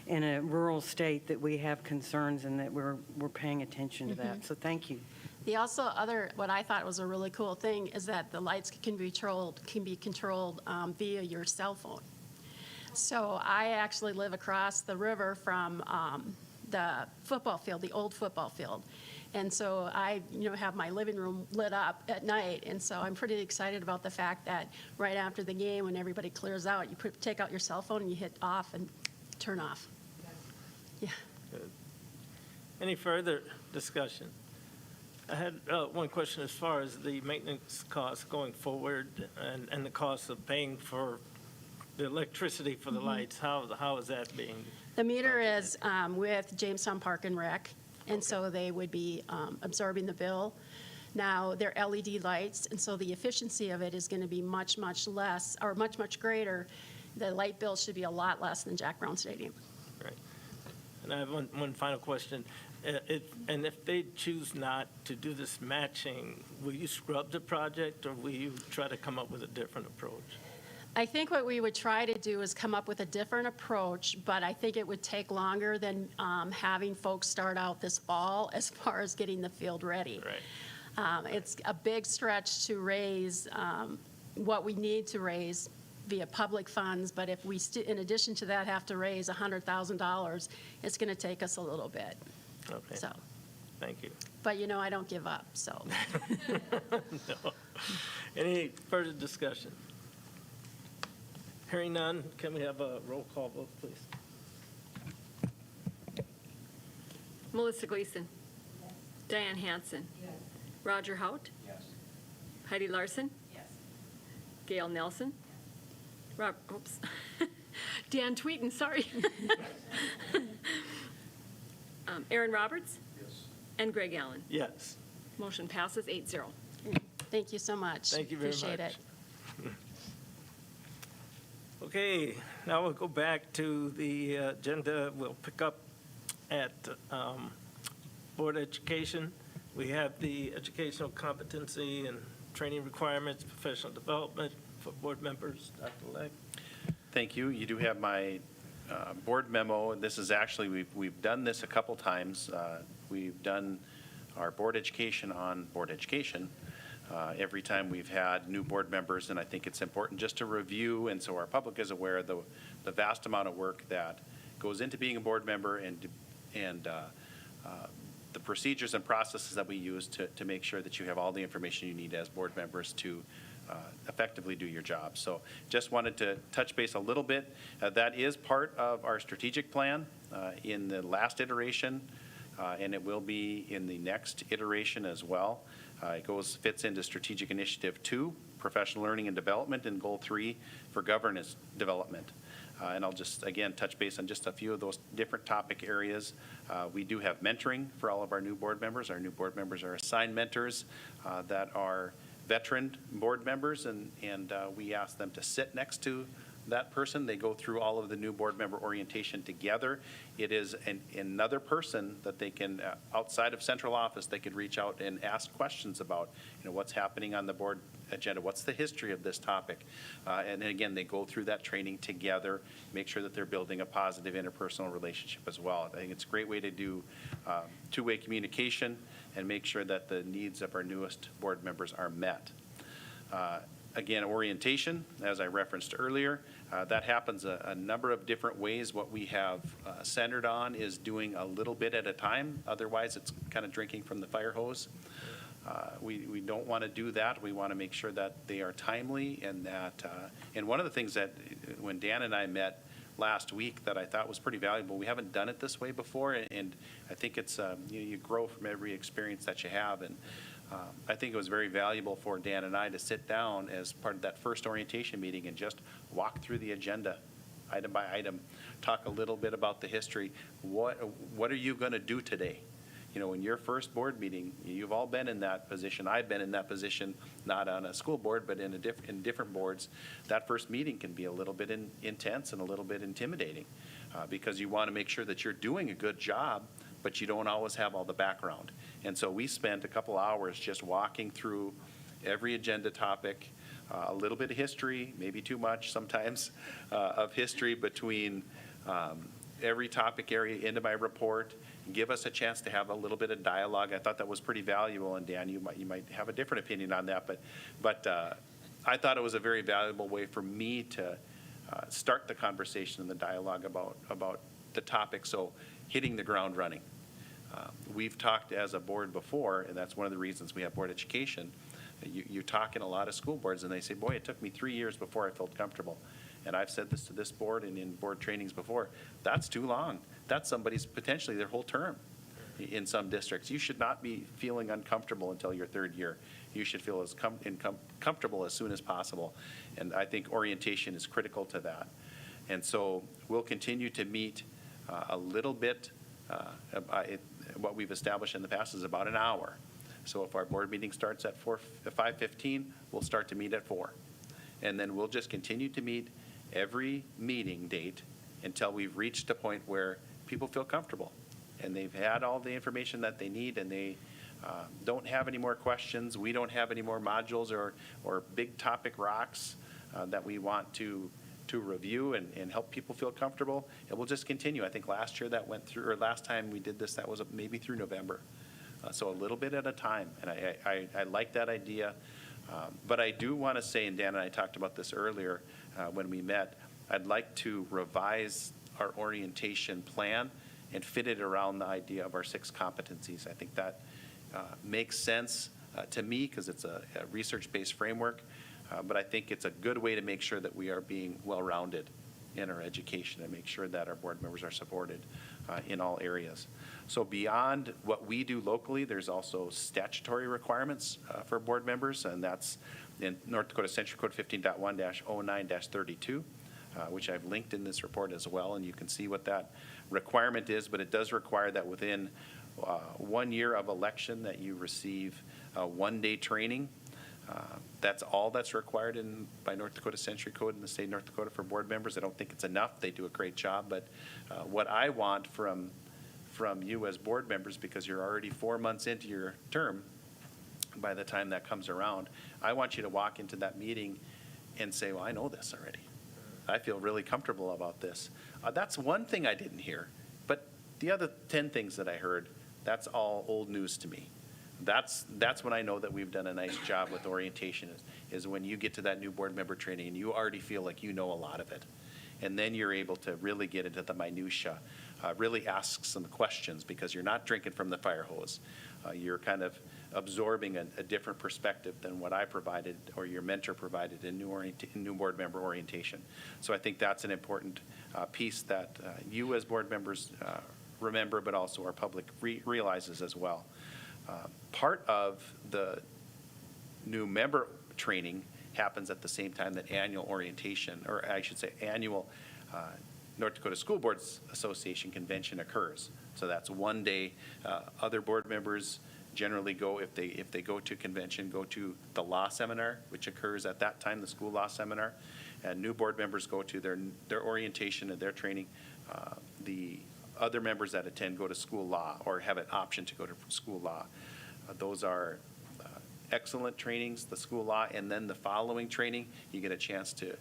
in a rural state, that we have concerns and that we're paying attention to that. So thank you. The also what I thought was a really cool thing is that the lights can be controlled via your cell phone. So I actually live across the river from the football field, the old football field. And so I, have my living room lit up at night. And so I'm pretty excited about the fact that right after the game, when everybody clears out, you take out your cell phone and you hit off and turn off. Yeah. Good. Any further discussion? I had one question as far as the maintenance costs going forward and the cost of paying for the electricity for the lights. How is that being? The meter is with Jamestown Park and Rec, and so they would be absorbing the bill. Now, they're LED lights, and so the efficiency of it is going to be much, much less, or much, much greater. The light bill should be a lot less than Jack Brown Stadium. Right. And I have one final question. And if they choose not to do this matching, will you scrub the project, or will you try to come up with a different approach? I think what we would try to do is come up with a different approach, but I think it would take longer than having folks start out this fall as far as getting the field ready. Right. It's a big stretch to raise what we need to raise via public funds, but if we, in addition to that, have to raise $100,000, it's going to take us a little bit. Okay. So, Thank you. but you know, I don't give up, so. No. Any further discussion? Hearing none, can we have a roll call vote, please? Melissa Gleason. Diane Hansen. Roger Hout. Yes. Heidi Larson. Yes. Gail Nelson. Dan Tweeten, sorry. Aaron Roberts. Yes. And Greg Allen. Yes. Motion passes 8-0. Thank you so much. Thank you very Appreciate much. it. Okay, now we'll go back to the agenda. We'll pick up at Board Education. We have the educational competency and training requirements, professional development for board members. Dr. Leck. Thank you. You do have my board memo. This is actually, we've done this a couple times. We've done our board education on board education every time we've had new board members, and I think it's important just to review, and so our public is aware of the vast amount of work that goes into being a board member and the procedures and processes that we use to make sure that you have all the information you need as board members to effectively do your job. So just wanted to touch base a little bit. That is part of our strategic plan in the last iteration, and it will be in the next iteration as well. It fits into Strategic Initiative 2, Professional Learning and Development, and Goal 3 for Governance Development. And I'll just, again, touch base on just a few of those different topic areas. We do have mentoring for all of our new board members. Our new board members are assigned mentors that are veteran board members, and we ask them to sit next to that person. They go through all of the new board member orientation together. It is another person that they can, outside of central office, they could reach out and ask questions about, what's happening on the board agenda, what's the history of this topic. And again, they go through that training together, make sure that they're building a positive interpersonal relationship as well. I think it's a great way to do two-way communication and make sure that the needs of our newest board members are met. Again, orientation, as I referenced earlier, that happens a number of different ways. What we have centered on is doing a little bit at a time. Otherwise, it's kind of drinking from the fire hose. We don't want to do that. We want to make sure that they are timely, and that, and one of the things that when Dan and I met last week that I thought was pretty valuable, we haven't done it this way before, and I think it's, you grow from every experience that you have, and I think it was very valuable for Dan and I to sit down as part of that first orientation meeting and just walk through the agenda item by item, talk a little bit about the history. What are you going to do today? In your first board meeting, you've all been in that position. I've been in that position, not on a school board, but in different boards. That first meeting can be a little bit intense and a little bit intimidating because you want to make sure that you're doing a good job, but you don't always have all the background. And so we spent a couple hours just walking through every agenda topic, a little bit of history, maybe too much sometimes, of history between every topic area into my report, give us a chance to have a little bit of dialogue. I thought that was pretty valuable, and Dan, you might have a different opinion on that, but I thought it was a very valuable way for me to start the conversation and the dialogue about the topic, so hitting the ground running. We've talked as a board before, and that's one of the reasons we have board education. You talk in a lot of school boards, and they say, boy, it took me 3 years before I felt comfortable. And I've said this to this board and in board trainings before, that's too long. That's somebody's potentially their whole term. in some districts. You should not be feeling uncomfortable until your third year. You should feel as comfortable as soon as possible. And I think orientation is critical to that. And so we'll continue to meet a little bit. What we've established in the past is about an hour. So if our board meeting starts at 5:15, we'll start to meet at 4. And then we'll just continue to meet every meeting date until we've reached a point where people feel comfortable and they've had all the information that they need, and they don't have any more questions. We don't have any more modules or big topic rocks that we want to review and help people feel comfortable. And we'll just continue. I think last year that went through, or last time we did this, that was maybe through November. So a little bit at a time. And I like that idea. But I do want to say, and Dan and I talked about this earlier when we met, I'd like to revise our orientation plan and fit it around the idea of our 6 competencies. I think that makes sense to me because it's a research-based framework. But I think it's a good way to make sure that we are being well-rounded in our education and make sure that our board members are supported in all areas. So beyond what we do locally, there's also statutory requirements for board members, and that's in North Dakota Century Code 15.1-09-32, which I've linked in this report as well, and you can see what that requirement is, but it does require that within 1 year of election that you receive 1-day training. That's all that's required by North Dakota Century Code in the state of North Dakota for board members. I don't think it's enough. They do a great job, but what I want from you as board members, because you're already 4 months into your term by the time that comes around, I want you to walk into that meeting and say, well, I know this already. I feel really comfortable about this. That's one thing I didn't hear, but the other 10 things that I heard, that's all old news to me. That's when I know that we've done a nice job with orientation, is when you get to that new board member training and you already feel like you know a lot of it. And then you're able to really get into the minutia, really ask some questions, because you're not drinking from the fire hose. You're kind of absorbing a different perspective than what I provided or your mentor provided in new board member orientation. So I think that's an important piece that you as board members remember, but also our public realizes as well. Part of the new member training happens at the same time that annual orientation, or I should say annual North Dakota School Boards Association convention occurs. So that's 1 day. Other board members generally go, if they go to convention, go to the law seminar, which occurs at that time, the school law seminar. And new board members go to their orientation and their training. The other members that attend go to school law or have an option to go to school law. Those are excellent trainings, the school law, and then the following training, you get a chance to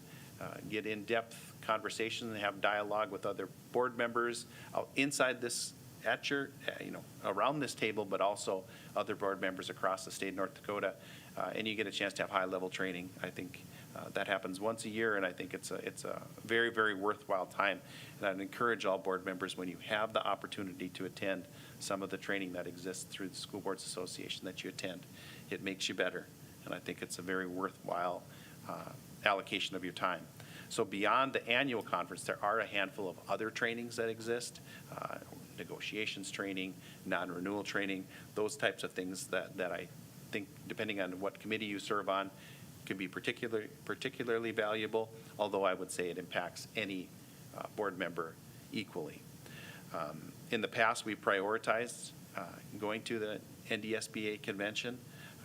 get in-depth conversations and have dialogue with other board members inside this, at your, around this table, but also other board members across the state of North Dakota, and you get a chance to have high-level training. I think that happens once a year, and I think it's a very, very worthwhile time. And I'd encourage all board members, when you have the opportunity to attend some of the training that exists through the School Boards Association, that you attend. It makes you better, and I think it's a very worthwhile allocation of your time. So beyond the annual conference, there are a handful of other trainings that exist, negotiations training, non-renewal training, those types of things that I think, depending on what committee you serve on, can be particularly valuable, although I would say it impacts any board member equally. In the past, we prioritized going to the NDSBA convention.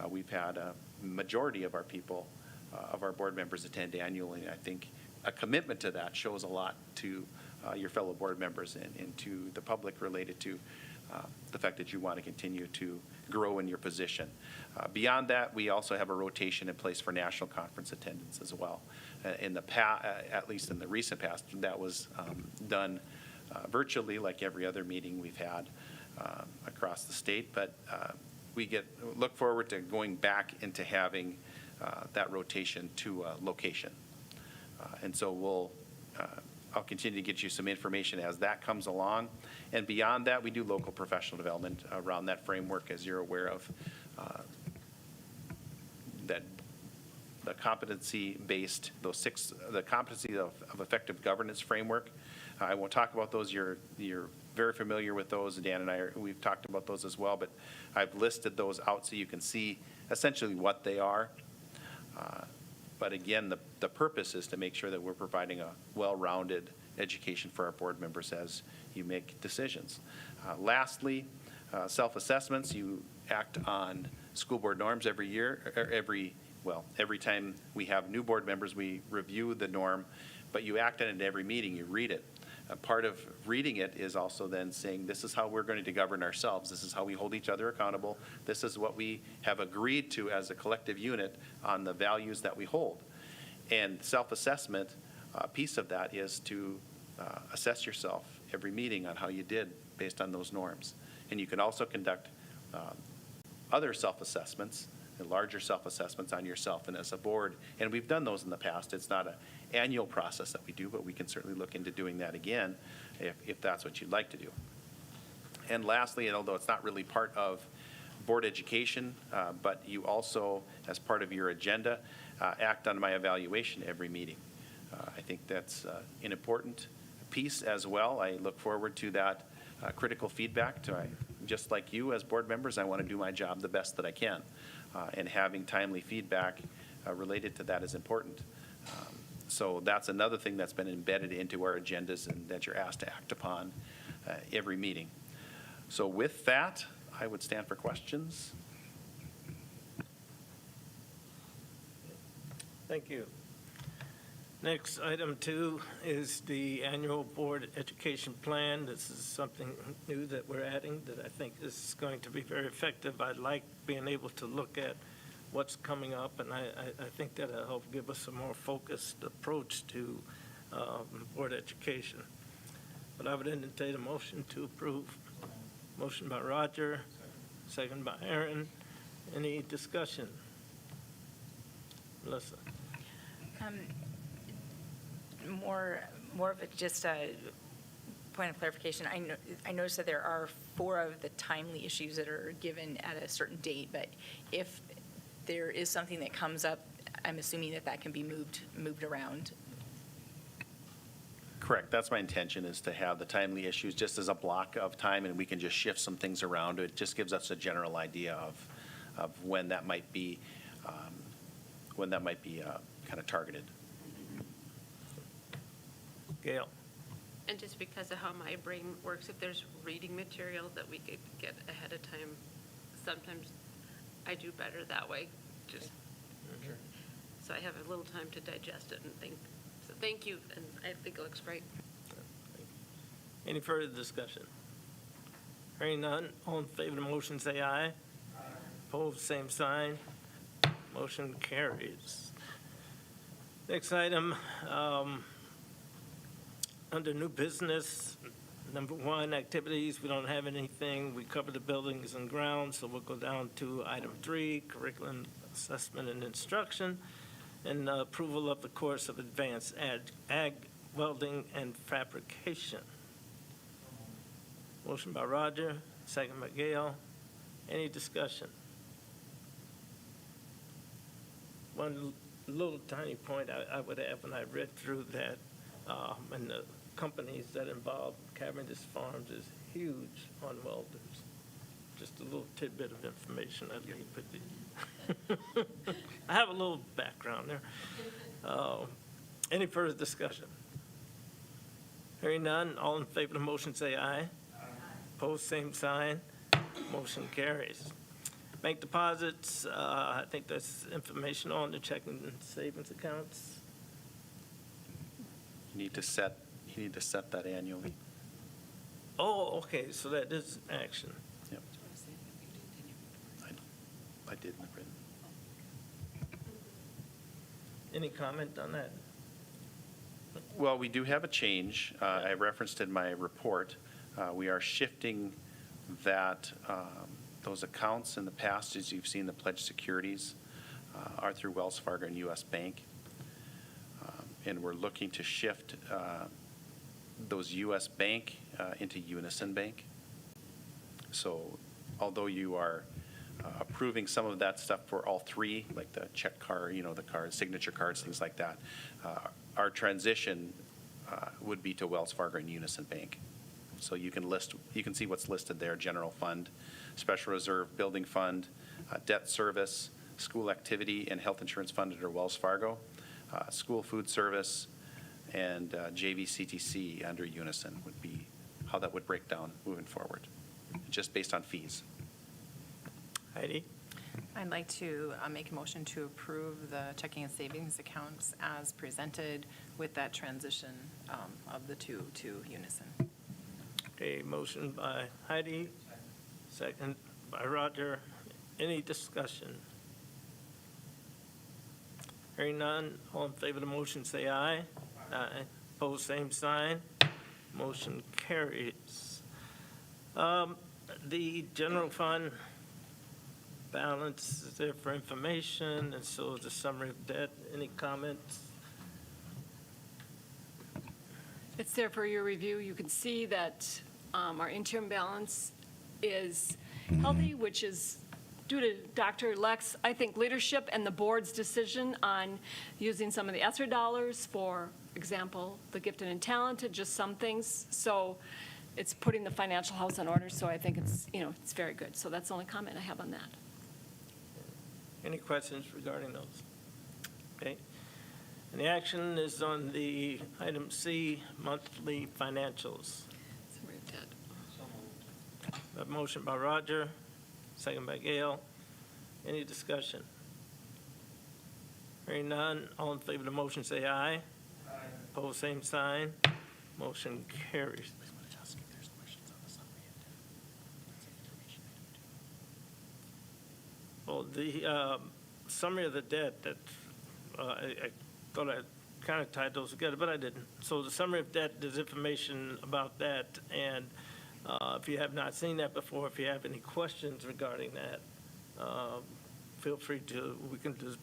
We've had a majority of our people, of our board members, attend annually. I think a commitment to that shows a lot to your fellow board members and to the public related to the fact that you want to continue to grow in your position. Beyond that, we also have a rotation in place for national conference attendance as well. In the past, at least in the recent past, that was done virtually, like every other meeting we've had across the state. But we look forward to going back into having that rotation to location. And so I'll continue to get you some information as that comes along. And beyond that, we do local professional development around that framework, as you're aware of, that the competency-based, the competency of effective governance framework. I won't talk about those. You're very familiar with those. Dan and we've talked about those as well, but I've listed those out so you can see essentially what they are. But again, the purpose is to make sure that we're providing a well-rounded education for our board members as you make decisions. Lastly, self-assessments. You act on school board norms every year, or every time we have new board members, we review the norm, but you act on it at every meeting, you read it. Part of reading it is also then saying, this is how we're going to govern ourselves. This is how we hold each other accountable. This is what we have agreed to as a collective unit on the values that we hold. And self-assessment, piece of that is to assess yourself every meeting on how you did based on those norms. And you can also conduct other self-assessments, larger self-assessments on yourself and as a board. And we've done those in the past. It's not an annual process that we do, but we can certainly look into doing that again if that's what you'd like to do. And lastly, and although it's not really part of board education, but you also, as part of your agenda, act on my evaluation every meeting. I think that's an important piece as well. I look forward to that critical feedback. Just like you as board members, I want to do my job the best that I can. And having timely feedback related to that is important. So that's another thing that's been embedded into our agendas and that you're asked to act upon every meeting. So with that, I would stand for questions. Thank you. Next, item 2 is the annual board education plan. This is something new that we're adding that I think is going to be very effective. I like being able to look at what's coming up, and I think that'll help give us a more focused approach to board education. But I would entertain a motion to approve. Motion by Roger, second by Aaron. Any discussion? Melissa? More of just a point of clarification. I noticed that there are 4 of the timely issues that are given at a certain date, but if there is something that comes up, I'm assuming that can be moved around. Correct. That's my intention, is to have the timely issues just as a block of time, and we can just shift some things around. It just gives us a general idea of when that might be kind of targeted. Gail? And just because of how my brain works, if there's reading material that we could get ahead of time, sometimes I do better that way, just so I have a little time to digest it and think. So thank you, and I think it looks great. Any further discussion? Hearing none, all in favor of the motion say aye. Aye. Opposed, same sign. Motion carries. Next item, under new business, number 1, activities, we don't have anything. We covered the buildings and grounds, so we'll go down to item 3, curriculum assessment and instruction, and approval of the course of advanced ag welding and fabrication. Motion by Roger, second by Gail. Any discussion? One little tiny point I would add when I read through that, and the companies that involve Cavendish Farms is huge on welders. Just a little tidbit of information I'd leave with you. I have a little background there. Any further discussion? Hearing none, all in favor of the motion say aye. Aye. Opposed, same sign. Motion carries. Bank deposits, I think that's information on the checking and savings accounts. You need to set that annually. Oh, okay, so that is action. Yep. I did in the written. Any comment on that? Well, we do have a change. I referenced in my report. We are shifting that, those accounts in the past, as you've seen, the pledged securities are through Wells Fargo and U.S. Bank. And we're looking to shift those U.S. Bank into Unison Bank. So although you are approving some of that stuff for all three, like the check card, the card, signature cards, things like that. Our transition would be to Wells Fargo and Unison Bank. So you can see what's listed there: general fund, special reserve, building fund, debt service, school activity, and health insurance fund under Wells Fargo, school food service, and JVCTC under Unison would be how that would break down moving forward, just based on fees. Heidi? I'd like to make a motion to approve the checking and savings accounts as presented with that transition of the two to Unison. Okay, motion by Heidi, second by Roger. Any discussion? Hearing none, all in favor of the motion say aye. Aye. Opposed, same sign. Motion carries. The general fund balance is there for information, and so is a summary of debt. Any comments? It's there for your review. You can see that our interim balance is healthy, which is due to Dr. Leck's, I think, leadership and the board's decision on using some of the ESSER dollars, for example, the gifted and talented, just some things. So it's putting the financial house in order, so I think it's, it's very good. So that's the only comment I have on that. Any questions regarding those? Okay. And the action is on the item C, monthly financials. Summary of debt. A motion by Roger, second by Gail. Any discussion? Hearing none, all in favor of the motion say aye. Aye. Opposed, same sign. Motion carries. Well, the summary of the debt, that I thought I kind of tied those together, but I didn't. So the summary of debt, there's information about that, and if you have not seen that before, if you have any questions regarding that, feel free to, we can just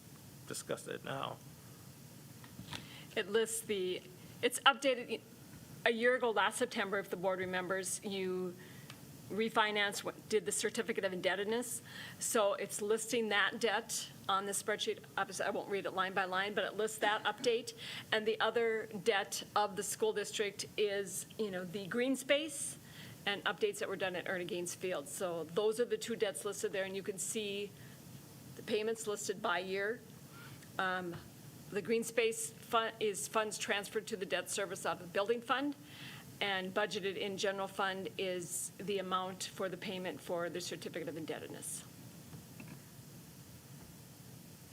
discuss it now. It lists it's updated a year ago, last September, if the board remembers, you refinanced, did the certificate of indebtedness. So it's listing that debt on the spreadsheet. Obviously, I won't read it line by line, but it lists that update. And the other debt of the school district is, the green space and updates that were done at Ernie Gaines Field. So those are the two debts listed there, and you can see the payments listed by year. The green space fund is funds transferred to the debt service out of the building fund, and budgeted in general fund is the amount for the payment for the certificate of indebtedness.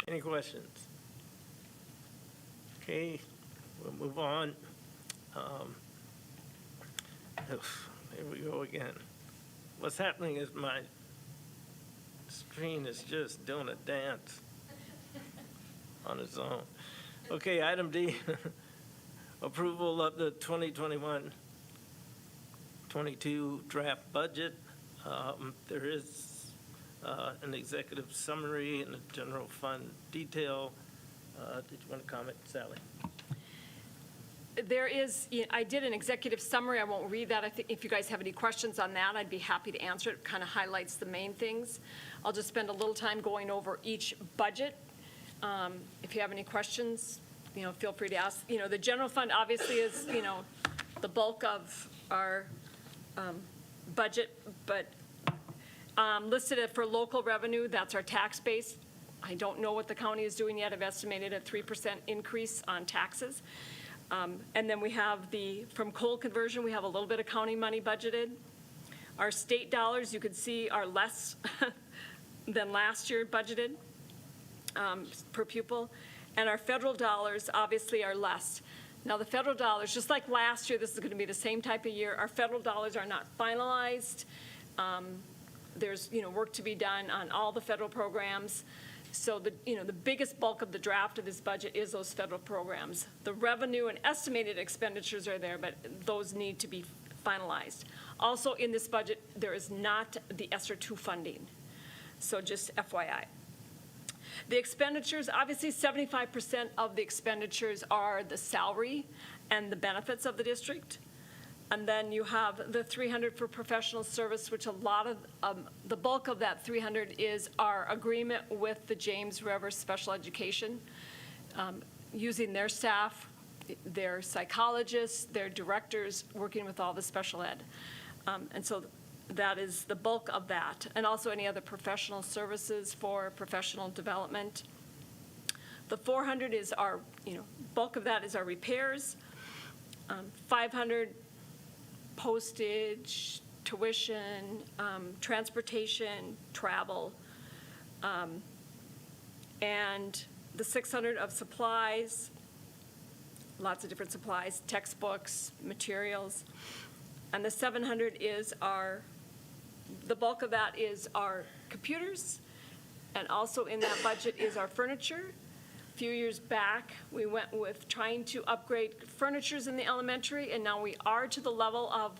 Any questions? Okay, we'll move on. Here we go again. What's happening is my screen is just doing a dance on its own. Okay, item D, approval of the 2021-22 draft budget. There is an executive summary and a general fund detail. Did you want to comment, Sally? There is, I did an executive summary. I won't read that. I think if you guys have any questions on that, I'd be happy to answer it. It kind of highlights the main things. I'll just spend a little time going over each budget. If you have any questions, feel free to ask. The general fund obviously is, the bulk of our budget, but listed for local revenue, that's our tax base. I don't know what the county is doing yet. I've estimated a 3% increase on taxes. And then we have from coal conversion, we have a little bit of county money budgeted. Our state dollars, you can see, are less than last year budgeted per pupil. And our federal dollars obviously are less. Now the federal dollars, just like last year, this is going to be the same type of year. Our federal dollars are not finalized. There's work to be done on all the federal programs. So the biggest bulk of the draft of this budget is those federal programs. The revenue and estimated expenditures are there, but those need to be finalized. Also in this budget, there is not the ESSER 2 funding. So just FYI. The expenditures, obviously 75% of the expenditures are the salary and the benefits of the district. And then you have the 300 for professional service, which a lot of, the bulk of that 300 is our agreement with the James River Special Education, using their staff, their psychologists, their directors, working with all the special ed. And so that is the bulk of that. And also any other professional services for professional development. The 400 is our, bulk of that is our repairs. 500 postage, tuition, transportation, travel, and the 600 of supplies, lots of different supplies, textbooks, materials, and the 700 is the bulk of that is our computers, and also in that budget is our furniture. A few years back, we went with trying to upgrade furnitures in the elementary, and now we are to the level of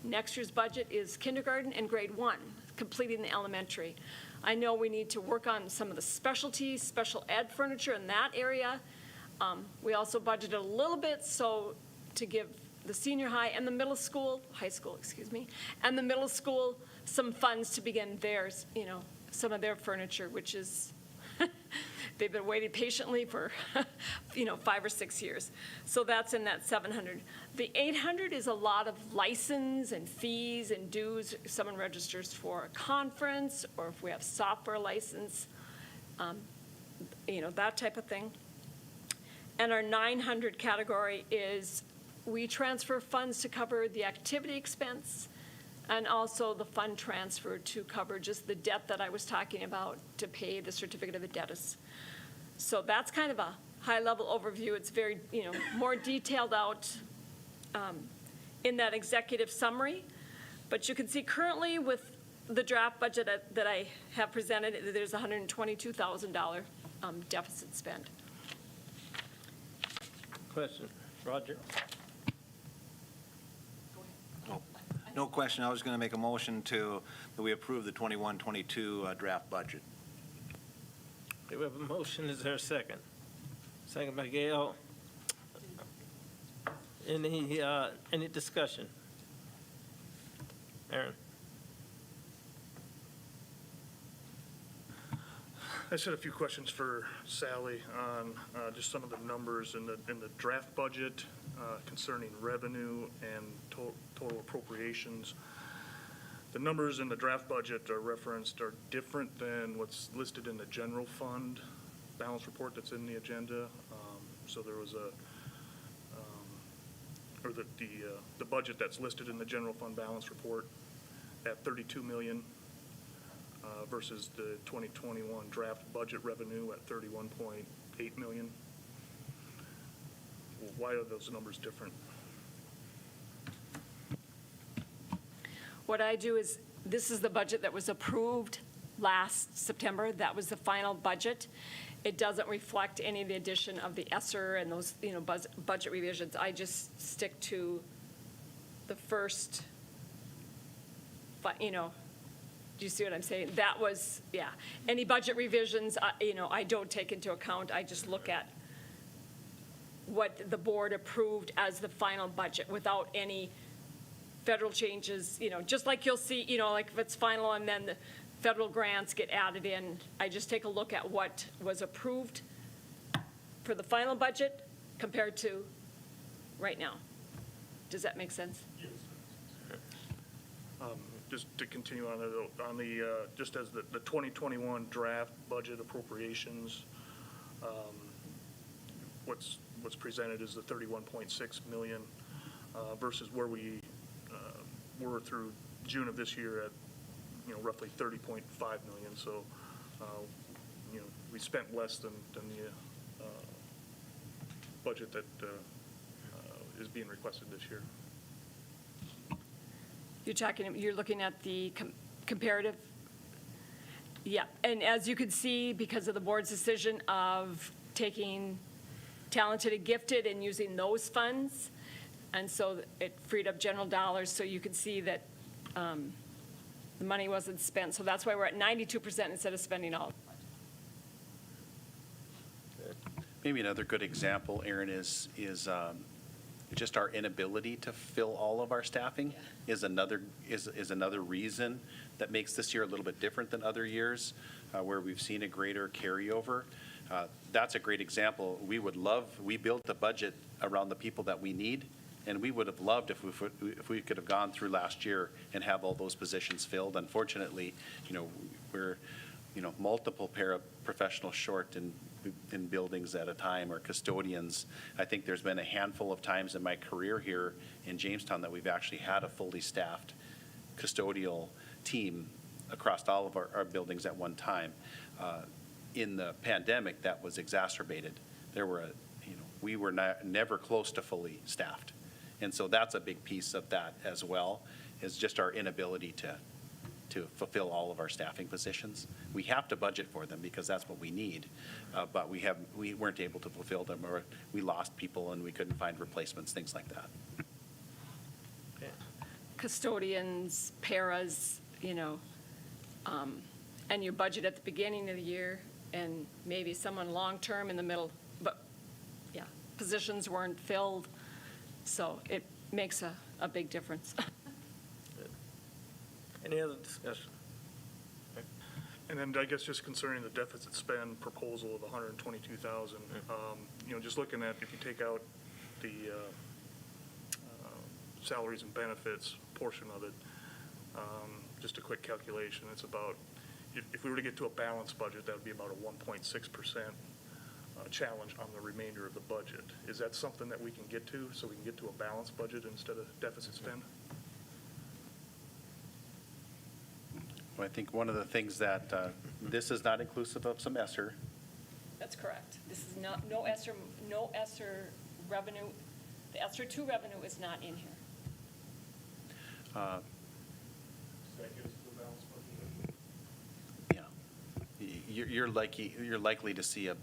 next year's budget is kindergarten and grade 1, completing the elementary. I know we need to work on some of the specialty, special ed furniture in that area. We also budgeted a little bit to give the senior high and the high school, and the middle school some funds to begin theirs, some of their furniture, which is, they've been waiting patiently for, 5 or 6 years. So that's in that 700. The 800 is a lot of license and fees and dues. If someone registers for a conference, or if we have software license, that type of thing. And our 900 category is we transfer funds to cover the activity expense and also the fund transfer to cover just the debt that I was talking about to pay the certificate of indebtedness. So that's kind of a high-level overview. It's very, more detailed out in that executive summary. But you can see currently with the draft budget that I have presented, there's $122,000 deficit spend. Question, Roger? No question. I was going to make a motion that we approve the 21-22 draft budget. Okay, we have a motion. Is there a second? Second by Gail. Any discussion? Aaron? I just had a few questions for Sally on just some of the numbers in the draft budget concerning revenue and total appropriations. The numbers in the draft budget are different than what's listed in the general fund balance report that's in the agenda. So there was the budget that's listed in the general fund balance report at $32 million. Versus the 2021 draft budget revenue at $31.8 million. Why are those numbers different? What I do is, this is the budget that was approved last September. That was the final budget. It doesn't reflect any of the addition of the ESSER and those, budget revisions. I just stick to the first, do you see what I'm saying? That was, yeah. Any budget revisions, I don't take into account. I just look at what the board approved as the final budget without any federal changes, just like you'll see, like if it's final and then the federal grants get added in. I just take a look at what was approved for the final budget compared to right now. Does that make sense? Yes. Just to continue on just as the 2021 draft budget appropriations, what's presented is the 31.6 million versus where we were through June of this year at roughly 30.5 million. So we spent less than the budget that is being requested this year. You're looking at the comparative? Yeah, and as you can see, because of the board's decision of taking talented and gifted and using those funds, and so it freed up general dollars, so you can see that the money wasn't spent. So that's why we're at 92% instead of spending all. Maybe another good example, Aaron, is just our inability to fill all of our staffing is another reason that makes this year a little bit different than other years, where we've seen a greater carryover. That's a great example. We built the budget around the people that we need, and we would have loved if we could have gone through last year and have all those positions filled. Unfortunately, we're multiple paraprofessionals short in buildings at a time, or custodians. I think there's been a handful of times in my career here in Jamestown that we've actually had a fully staffed custodial team across all of our buildings at one time. In the pandemic, that was exacerbated. We were never close to fully staffed. And so that's a big piece of that as well, is just our inability to fulfill all of our staffing positions. We have to budget for them because that's what we need, but we weren't able to fulfill them, or we lost people and we couldn't find replacements, things like that. Custodians, paras, and your budget at the beginning of the year, and maybe someone long-term in the middle, but, yeah, positions weren't filled, so it makes a big difference. Any other discussion? And then I guess just concerning the deficit spend proposal of 122,000, just looking at, if you take out the salaries and benefits portion of it, just a quick calculation, it's about, if we were to get to a balanced budget, that would be about a 1.6% challenge on the remainder of the budget. Is that something that we can get to, so we can get to a balanced budget instead of deficit spend? Well, I think one of the things that, this is not inclusive of some ESSER. That's correct. This is no ESSER revenue. The ESSER 2 revenue is not in here. Does that get us to a balanced budget? Yeah. You're likely to see a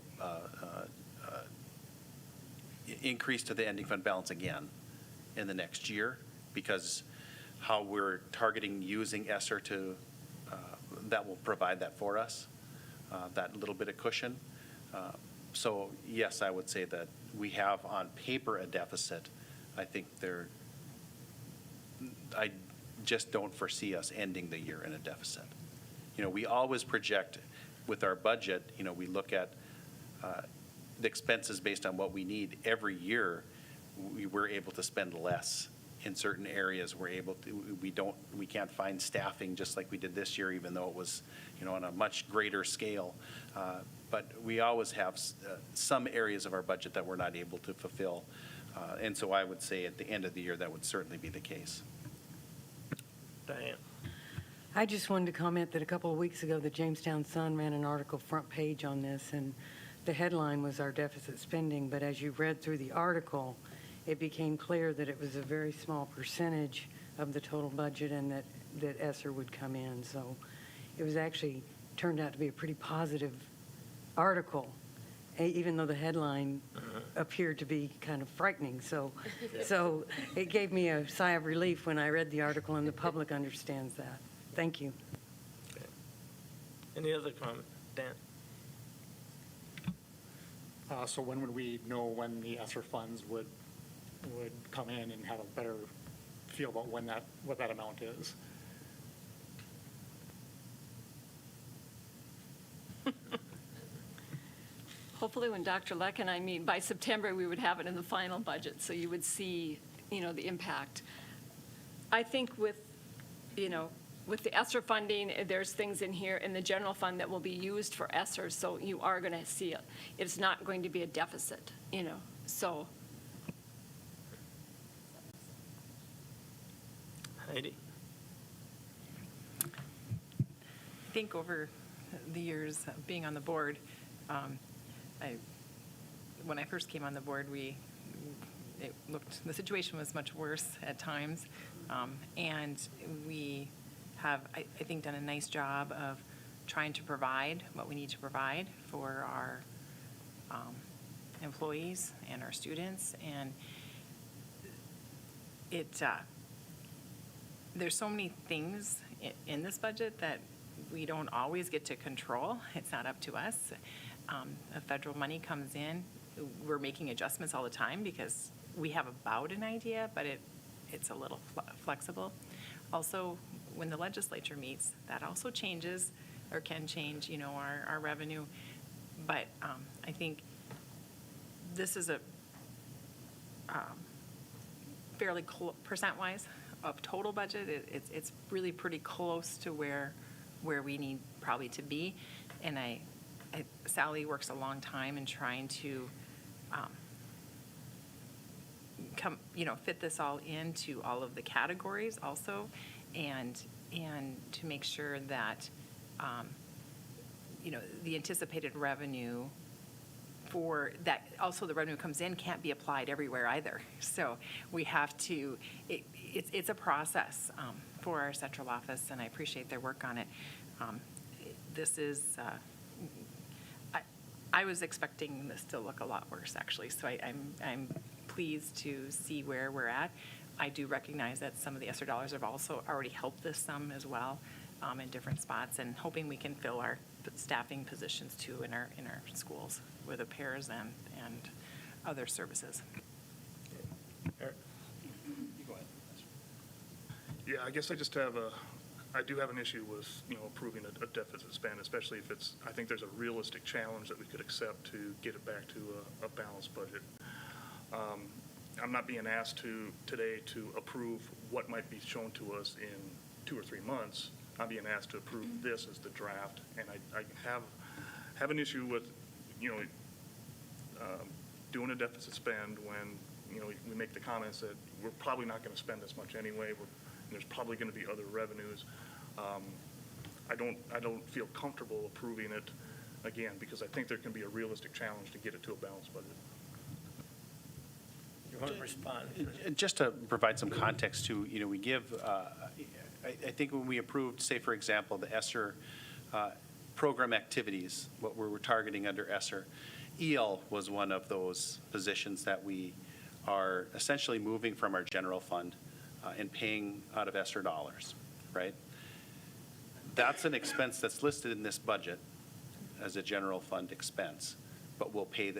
increase to the ending fund balance again in the next year, because how we're targeting using ESSER to, that will provide that for us, that little bit of cushion. So yes, I would say that we have on paper a deficit. I think I just don't foresee us ending the year in a deficit. We always project with our budget, we look at the expenses based on what we need. Every year, we're able to spend less in certain areas. We can't find staffing just like we did this year, even though it was, on a much greater scale. But we always have some areas of our budget that we're not able to fulfill. And so I would say at the end of the year, that would certainly be the case. Diane? I just wanted to comment that a couple of weeks ago, the Jamestown Sun ran an article front page on this, and the headline was our deficit spending, but as you read through the article, it became clear that it was a very small percentage of the total budget, and that ESSER would come in. So it was actually turned out to be a pretty positive article, even though the headline appeared to be kind of frightening. So it gave me a sigh of relief when I read the article, and the public understands that. Thank you. Okay. Any other comment? Dan? So when would we know when the ESSER funds would come in and have a better feel about what that amount is? Hopefully when Dr. Leck and I meet, by September, we would have it in the final budget, so you would see, the impact. I think with the ESSER funding, there's things in here in the general fund that will be used for ESSER, so you are going to see it. It's not going to be a deficit, so. Heidi? I think over the years of being on the board, when I first came on the board, the situation was much worse at times, and we have, I think, done a nice job of trying to provide what we need to provide for our employees and our students, and there's so many things in this budget that we don't always get to control. It's not up to us. If federal money comes in, we're making adjustments all the time because we have about an idea, but it's a little flexible. Also, when the legislature meets, that also changes or can change, our revenue. But I think this is a fairly percent-wise of total budget. It's really pretty close to where we need probably to be. And Sally works a long time in trying to fit this all into all of the categories also, and to make sure that the anticipated revenue for that, also the revenue comes in, can't be applied everywhere either. So we have to, it's a process for our central office, and I appreciate their work on it. This is, I was expecting this to look a lot worse, actually, so I'm pleased to see where we're at. I do recognize that some of the ESSER dollars have also already helped this some as well in different spots, and hoping we can fill our staffing positions too in our schools with the pairs and other services. Eric? You go ahead. Yeah, I guess I do have an issue with, approving a deficit spend, especially if I think there's a realistic challenge that we could accept to get it back to a balanced budget. I'm not being asked today to approve what might be shown to us in 2 or 3 months. I'm being asked to approve this as the draft, and I have an issue with, doing a deficit spend when, we make the comments that we're probably not going to spend this much anyway. And there's probably going to be other revenues. I don't feel comfortable approving it again, because I think there can be a realistic challenge to get it to a balanced budget. You want to respond? Just to provide some context too, we give, I think when we approved, say, for example, the ESSER program activities, what we were targeting under ESSER, EL was one of those positions that we are essentially moving from our general fund and paying out of ESSER dollars, right? That's an expense that's listed in this budget as a general fund expense, but we'll pay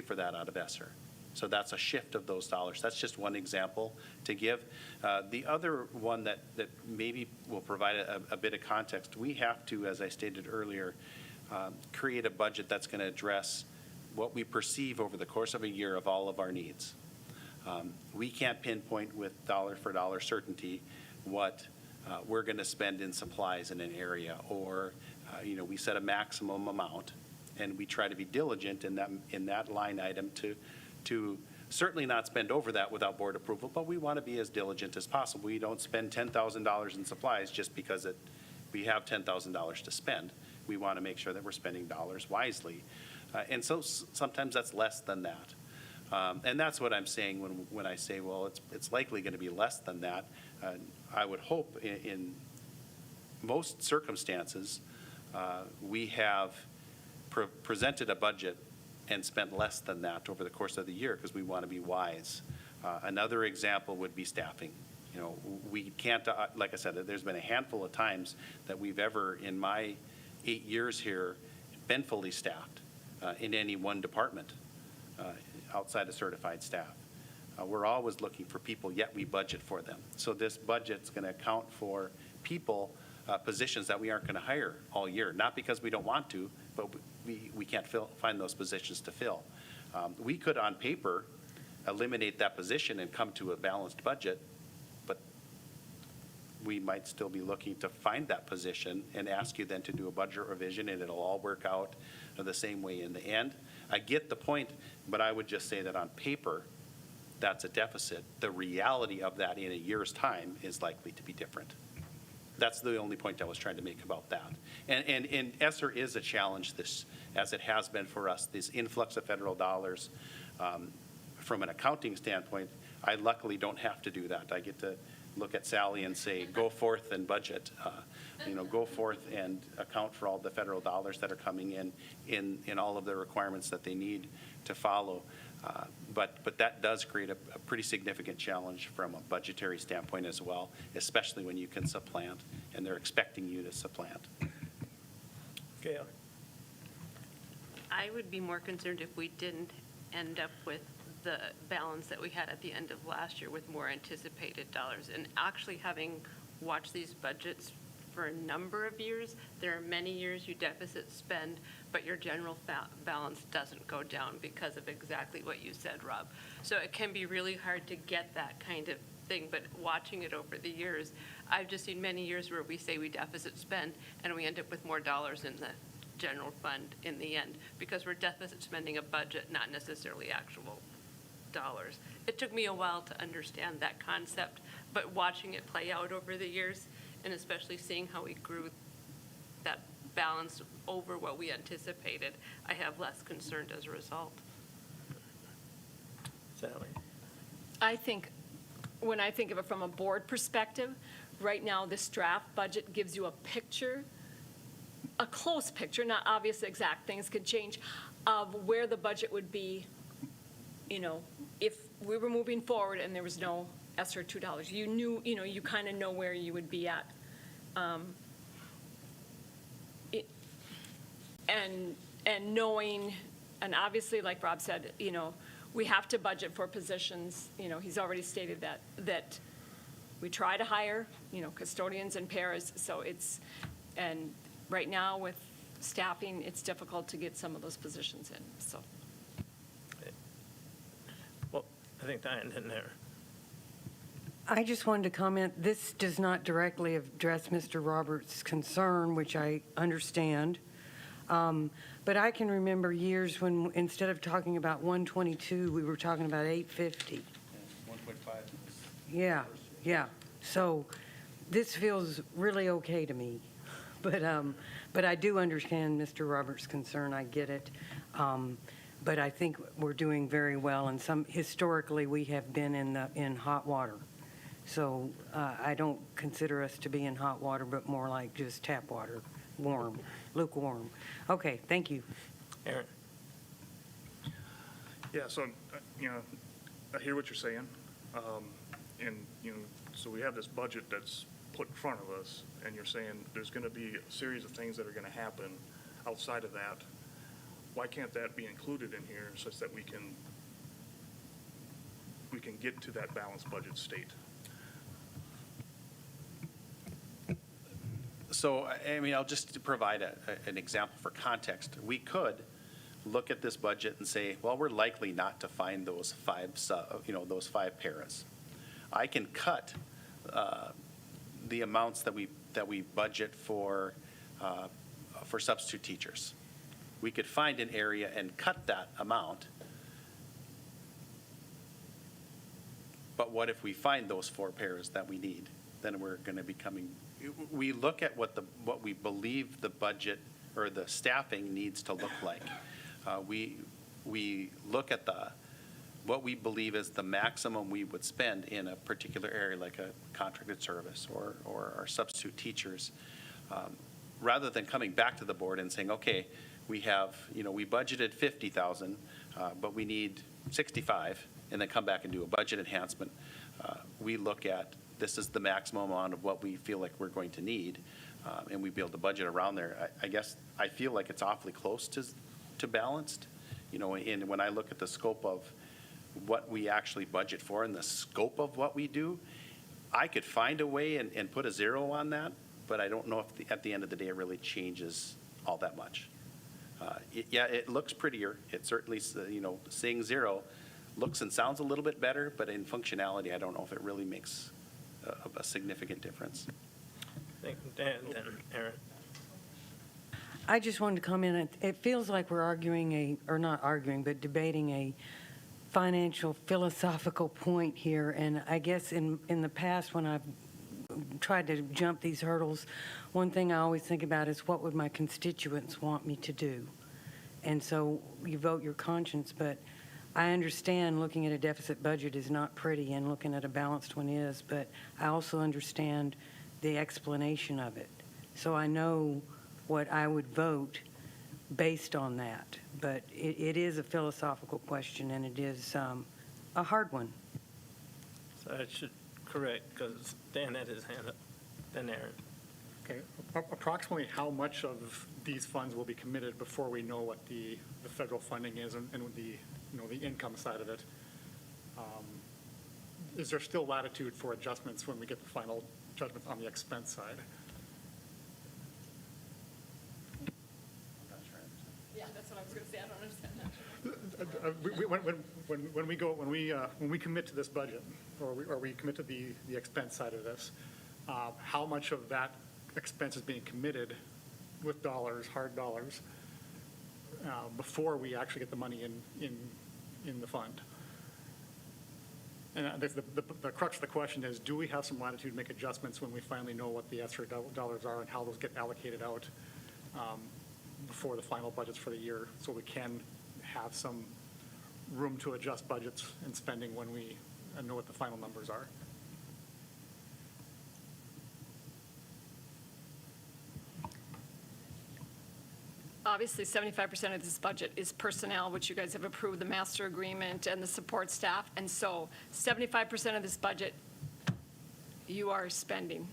for that out of ESSER. So that's a shift of those dollars. That's just one example to give. The other one that maybe will provide a bit of context, we have to, as I stated earlier, create a budget that's going to address what we perceive over the course of a year of all of our needs. We can't pinpoint with dollar for dollar certainty what we're going to spend in supplies in an area, or we set a maximum amount, and we try to be diligent in that line item to certainly not spend over that without board approval, but we want to be as diligent as possible. We don't spend $10,000 in supplies just because we have $10,000 to spend. We want to make sure that we're spending dollars wisely. And so sometimes that's less than that. And that's what I'm saying when I say, well, it's likely going to be less than that. I would hope in most circumstances, we have presented a budget and spent less than that over the course of the year, because we want to be wise. Another example would be staffing. We can't, like I said, there's been a handful of times that we've ever, in my 8 years here, been fully staffed in any one department outside of certified staff. We're always looking for people, yet we budget for them. So this budget's going to account for people, positions that we aren't going to hire all year, not because we don't want to, but we can't find those positions to fill. We could, on paper, eliminate that position and come to a balanced budget, but we might still be looking to find that position and ask you then to do a budget revision, and it'll all work out the same way in the end. I get the point, but I would just say that on paper, that's a deficit. The reality of that in a year's time is likely to be different. That's the only point I was trying to make about that. And ESSER is a challenge, as it has been for us, this influx of federal dollars. From an accounting standpoint, I luckily don't have to do that. I get to look at Sally and say, go forth and budget. Go forth and account for all the federal dollars that are coming in all of the requirements that they need to follow. But that does create a pretty significant challenge from a budgetary standpoint as well, especially when you can supplant and they're expecting you to supplant. Gail? I would be more concerned if we didn't end up with the balance that we had at the end of last year with more anticipated dollars. And actually having watched these budgets for a number of years, there are many years you deficit spend, but your general balance doesn't go down because of exactly what you said, Rob. So it can be really hard to get that kind of thing, but watching it over the years, I've just seen many years where we say we deficit spend and we end up with more dollars in the general fund in the end because we're deficit spending a budget, not necessarily actual dollars. It took me a while to understand that concept, but watching it play out over the years, and especially seeing how we grew that balance over what we anticipated, I have less concern as a result. Sally? I think, when I think of it from a board perspective, right now, this draft budget gives you a picture, a close picture, not obvious exact things could change, of where the budget would be, you know, if we were moving forward and there was no ESSER $2. You knew, you know, you kind of know where you would be at. And knowing, and obviously, like Rob said, you know, we have to budget for positions. You know, he's already stated that we try to hire, you know, custodians and paras. So it's, and right now with staffing, it's difficult to get some of those positions in, so. Well, I think Diane in there. I just wanted to comment, this does not directly address Mr. Roberts' concern, which I understand. But I can remember years when, instead of talking about 122, we were talking about 850. 1.5. Yeah. So this feels really okay to me. But I do understand Mr. Roberts' concern. I get it. But I think we're doing very well. And historically, we have been in hot water. So I don't consider us to be in hot water, but more like just tap water, warm, lukewarm. Okay, thank you. Aaron? Yeah, so, you know, I hear what you're saying. And, you know, so we have this budget that's put in front of us, and you're saying there's going to be a series of things that are going to happen outside of that. Why can't that be included in here such that we can get to that balanced budget state? So, I mean, I'll just provide an example for context. We could look at this budget and say, well, we're likely not to find those those 5 paras. I can cut the amounts that we budget for substitute teachers. We could find an area and cut that amount. But what if we find those 4 paras that we need? Then we're going to be coming. We look at what we believe the budget or the staffing needs to look like. We look at what we believe is the maximum we would spend in a particular area, like a contracted service or our substitute teachers, rather than coming back to the board and saying, okay, we have, we budgeted 50,000, but we need 65, and then come back and do a budget enhancement. We look at, this is the maximum amount of what we feel like we're going to need, and we build a budget around there. I guess I feel like it's awfully close to balanced. And when I look at the scope of what we actually budget for and the scope of what we do, I could find a way and put a 0 on that, but I don't know if at the end of the day it really changes all that much. It looks prettier. It certainly, saying 0 looks and sounds a little bit better, but in functionality, I don't know if it really makes a significant difference. Thank you, Dan, then Aaron. I just wanted to comment, it feels like we're not arguing, but debating a financial philosophical point here. And I guess in the past when I've tried to jump these hurdles, one thing I always think about is what would my constituents want me to do? And so you vote your conscience, but I understand looking at a deficit budget is not pretty and looking at a balanced one is, but I also understand the explanation of it. So I know what I would vote based on that. But it is a philosophical question, and it is a hard one. So I should correct, because Dan had his hand up. Then Aaron. Okay, approximately how much of these funds will be committed before we know what the federal funding is and the income side of it? Is there still latitude for adjustments when we get the final judgment on the expense side? Yeah, that's what I was going to say. I don't understand that. When we commit to this budget, or we commit to the expense side of this, how much of that expense is being committed with dollars, hard dollars, before we actually get the money in the fund? And the crux of the question is, do we have some latitude to make adjustments when we finally know what the extra dollars are and how those get allocated out before the final budgets for the year, so we can have some room to adjust budgets and spending when we know what the final numbers are? Obviously, 75% of this budget is personnel, which you guys have approved, the master agreement and the support staff. And so 75% of this budget, you are spending.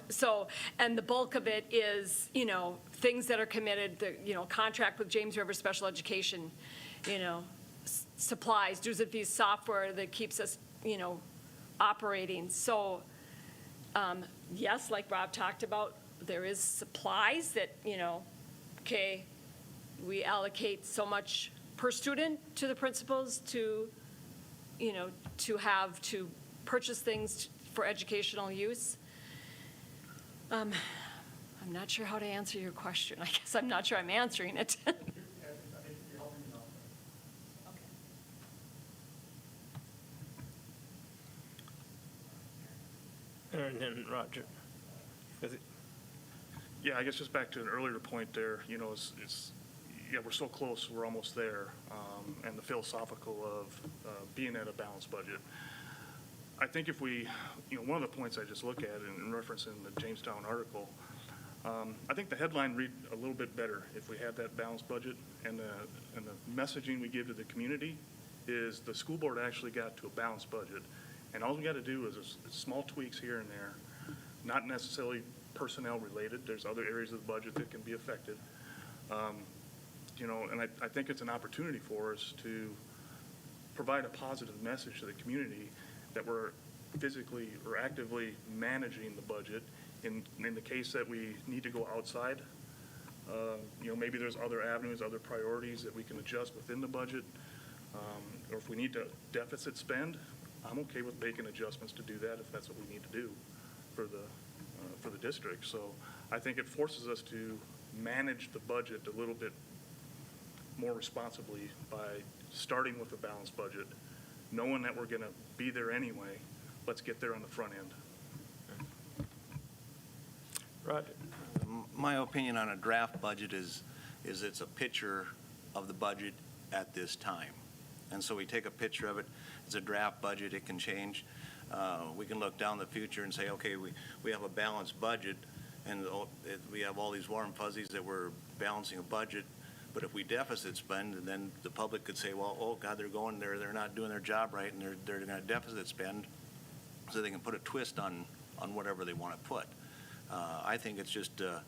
So, and the bulk of it is, things that are committed, the, contract with James River Special Education, supplies, dues and fees, software that keeps us, operating. So, yes, like Rob talked about, there is supplies that, okay, we allocate so much per student to the principals to purchase things for educational use. I'm not sure how to answer your question. I guess I'm not sure I'm answering it. And then Roger. Yeah, I guess just back to an earlier point there, we're so close, we're almost there, and the philosophical of being at a balanced budget. I think if we, one of the points I just look at in referencing the Jamestown article, I think the headline read a little bit better if we had that balanced budget, and the messaging we give to the community is the school board actually got to a balanced budget, and all we got to do is small tweaks here and there, not necessarily personnel related. There's other areas of the budget that can be affected. And I think it's an opportunity for us to provide a positive message to the community that we're physically or actively managing the budget. In the case that we need to go outside, maybe there's other avenues, other priorities that we can adjust within the budget. Or if we need to deficit spend, I'm okay with making adjustments to do that if that's what we need to do for the district. So I think it forces us to manage the budget a little bit more responsibly by starting with a balanced budget, knowing that we're going to be there anyway. Let's get there on the front end. Roger. My opinion on a draft budget is it's a picture of the budget at this time. And so we take a picture of it. It's a draft budget. It can change. We can look down the future and say, okay, we have a balanced budget, and we have all these warm fuzzies that we're balancing a budget. But if we deficit spend, then the public could say, well, oh God, they're not doing their job right, and they're going to deficit spend, so they can put a twist on whatever they want to put. I think it's just the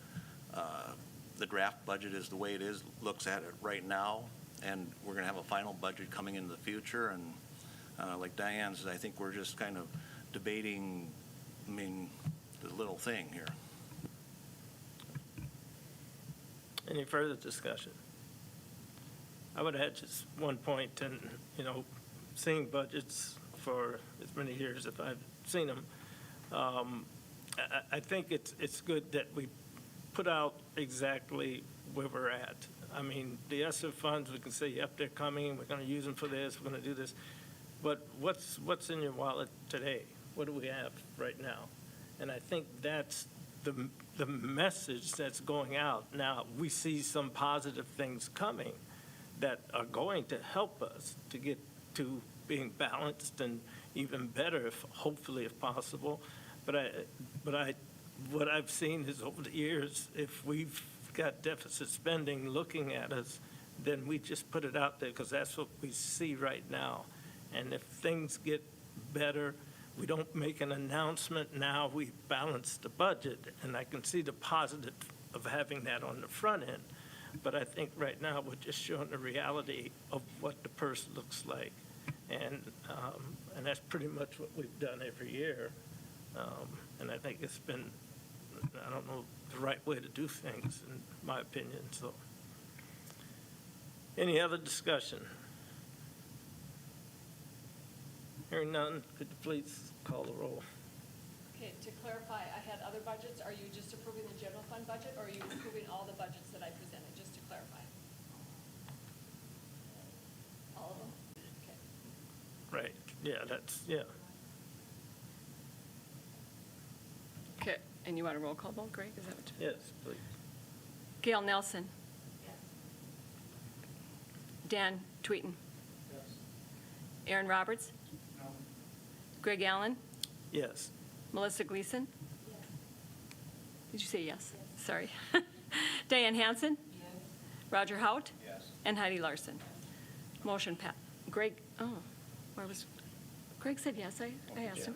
draft budget is the way it is, looks at it right now, and we're going to have a final budget coming into the future. And like Diane says, I think we're just kind of debating, the little thing here. Any further discussion? I would add just one point, and, seeing budgets for as many years as I've seen them, I think it's good that we put out exactly where we're at. The ESSER funds, we can say, yep, they're coming, we're going to use them for this, we're going to do this. But what's in your wallet today? What do we have right now? And I think that's the message that's going out. Now, we see some positive things coming that are going to help us to get to being balanced and even better, hopefully, if possible. But what I've seen is over the years, if we've got deficit spending looking at us, then we just put it out there because that's what we see right now. And if things get better, we don't make an announcement now, we balance the budget. And I can see the positive of having that on the front end. But I think right now we're just showing the reality of what the purse looks like. And that's pretty much what we've done every year. And I think it's been, I don't know, the right way to do things, in my opinion, so. Any other discussion? Hearing none, could you please call the roll? Okay, to clarify, I had other budgets. Are you just approving the general fund budget, or are you approving all the budgets that I presented, just to clarify? All of them? Okay. Right, yeah, that's, yeah. Okay, and you want a roll call vote, Greg? Is that what you? Yes, please. Gail Nelson. Dan Tweeten. Aaron Roberts. Greg Allen. Yes. Melissa Gleason. Did you say yes? Sorry. Diane Hansen. Roger Hout. Yes. And Heidi Larson. Motion Greg, oh, where was, Greg said yes, I asked him.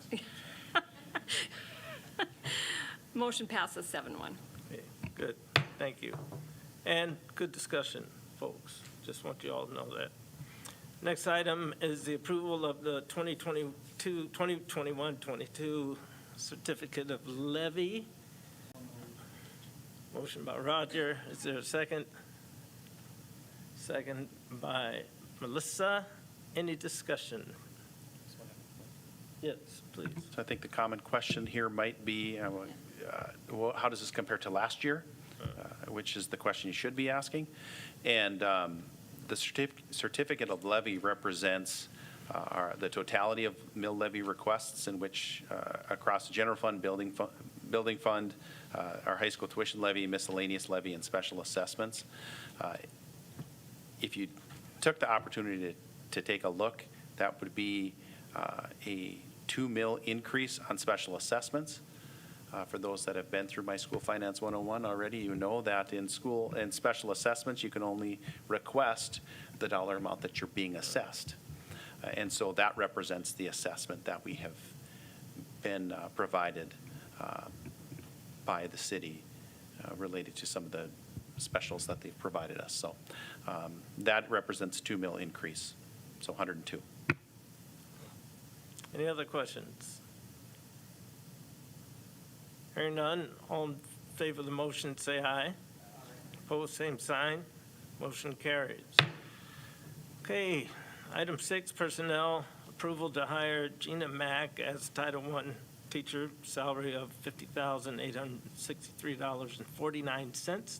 Motion passes 7-1. Okay, good, thank you. And good discussion, folks. Just want you all to know that. Next item is the approval of the 2021-22 Certificate of Levy. Motion by Roger. Is there a second? Second by Melissa. Any discussion? Yes, please. So I think the common question here might be, how does this compare to last year? Which is the question you should be asking. And the certificate of levy represents the totality of mill levy requests in which across the general fund, building fund, our high school tuition levy, miscellaneous levy, and special assessments. If you took the opportunity to take a look, that would be a 2 mil increase on special assessments. For those that have been through my School Finance 101 already, you know that in special assessments, you can only request the dollar amount that you're being assessed. And so that represents the assessment that we have been provided by the city related to some of the specials that they've provided us. So that represents 2 mil increase, so 102. Any other questions? Hearing none, all in favor of the motion say aye. Opposed, same sign. Motion carries. Okay, item 6, personnel approval to hire Gina Mack as Title I teacher, salary of $50,863.49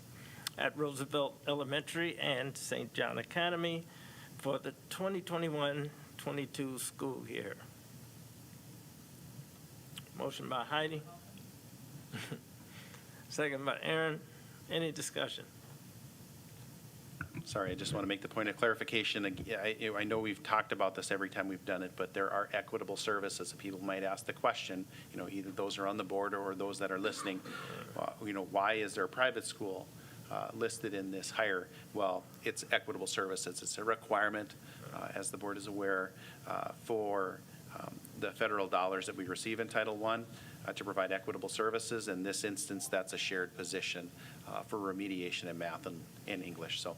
at Roosevelt Elementary and St. John Academy for the 2021-22 school year. Motion by Heidi. Second by Aaron. Any discussion? Sorry, I just want to make the point of clarification. I know we've talked about this every time we've done it, but there are equitable services. People might ask the question, either those are on the board or those that are listening, why is there a private school listed in this hire? Well, it's equitable services. It's a requirement, as the board is aware, for the federal dollars that we receive in Title I to provide equitable services. In this instance, that's a shared position for remediation in math and English. So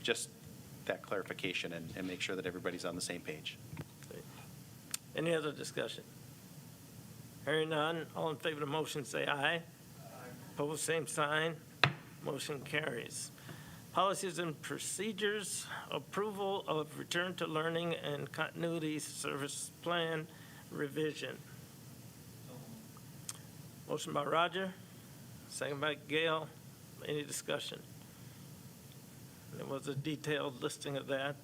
just that clarification and make sure that everybody's on the same page. Any other discussion? Hearing none, all in favor of the motion say aye. Aye. Opposed, same sign. Motion carries. Policies and procedures, approval of return to learning and continuity service plan revision. Motion by Roger, second by Gail. Any discussion? There was a detailed listing of that,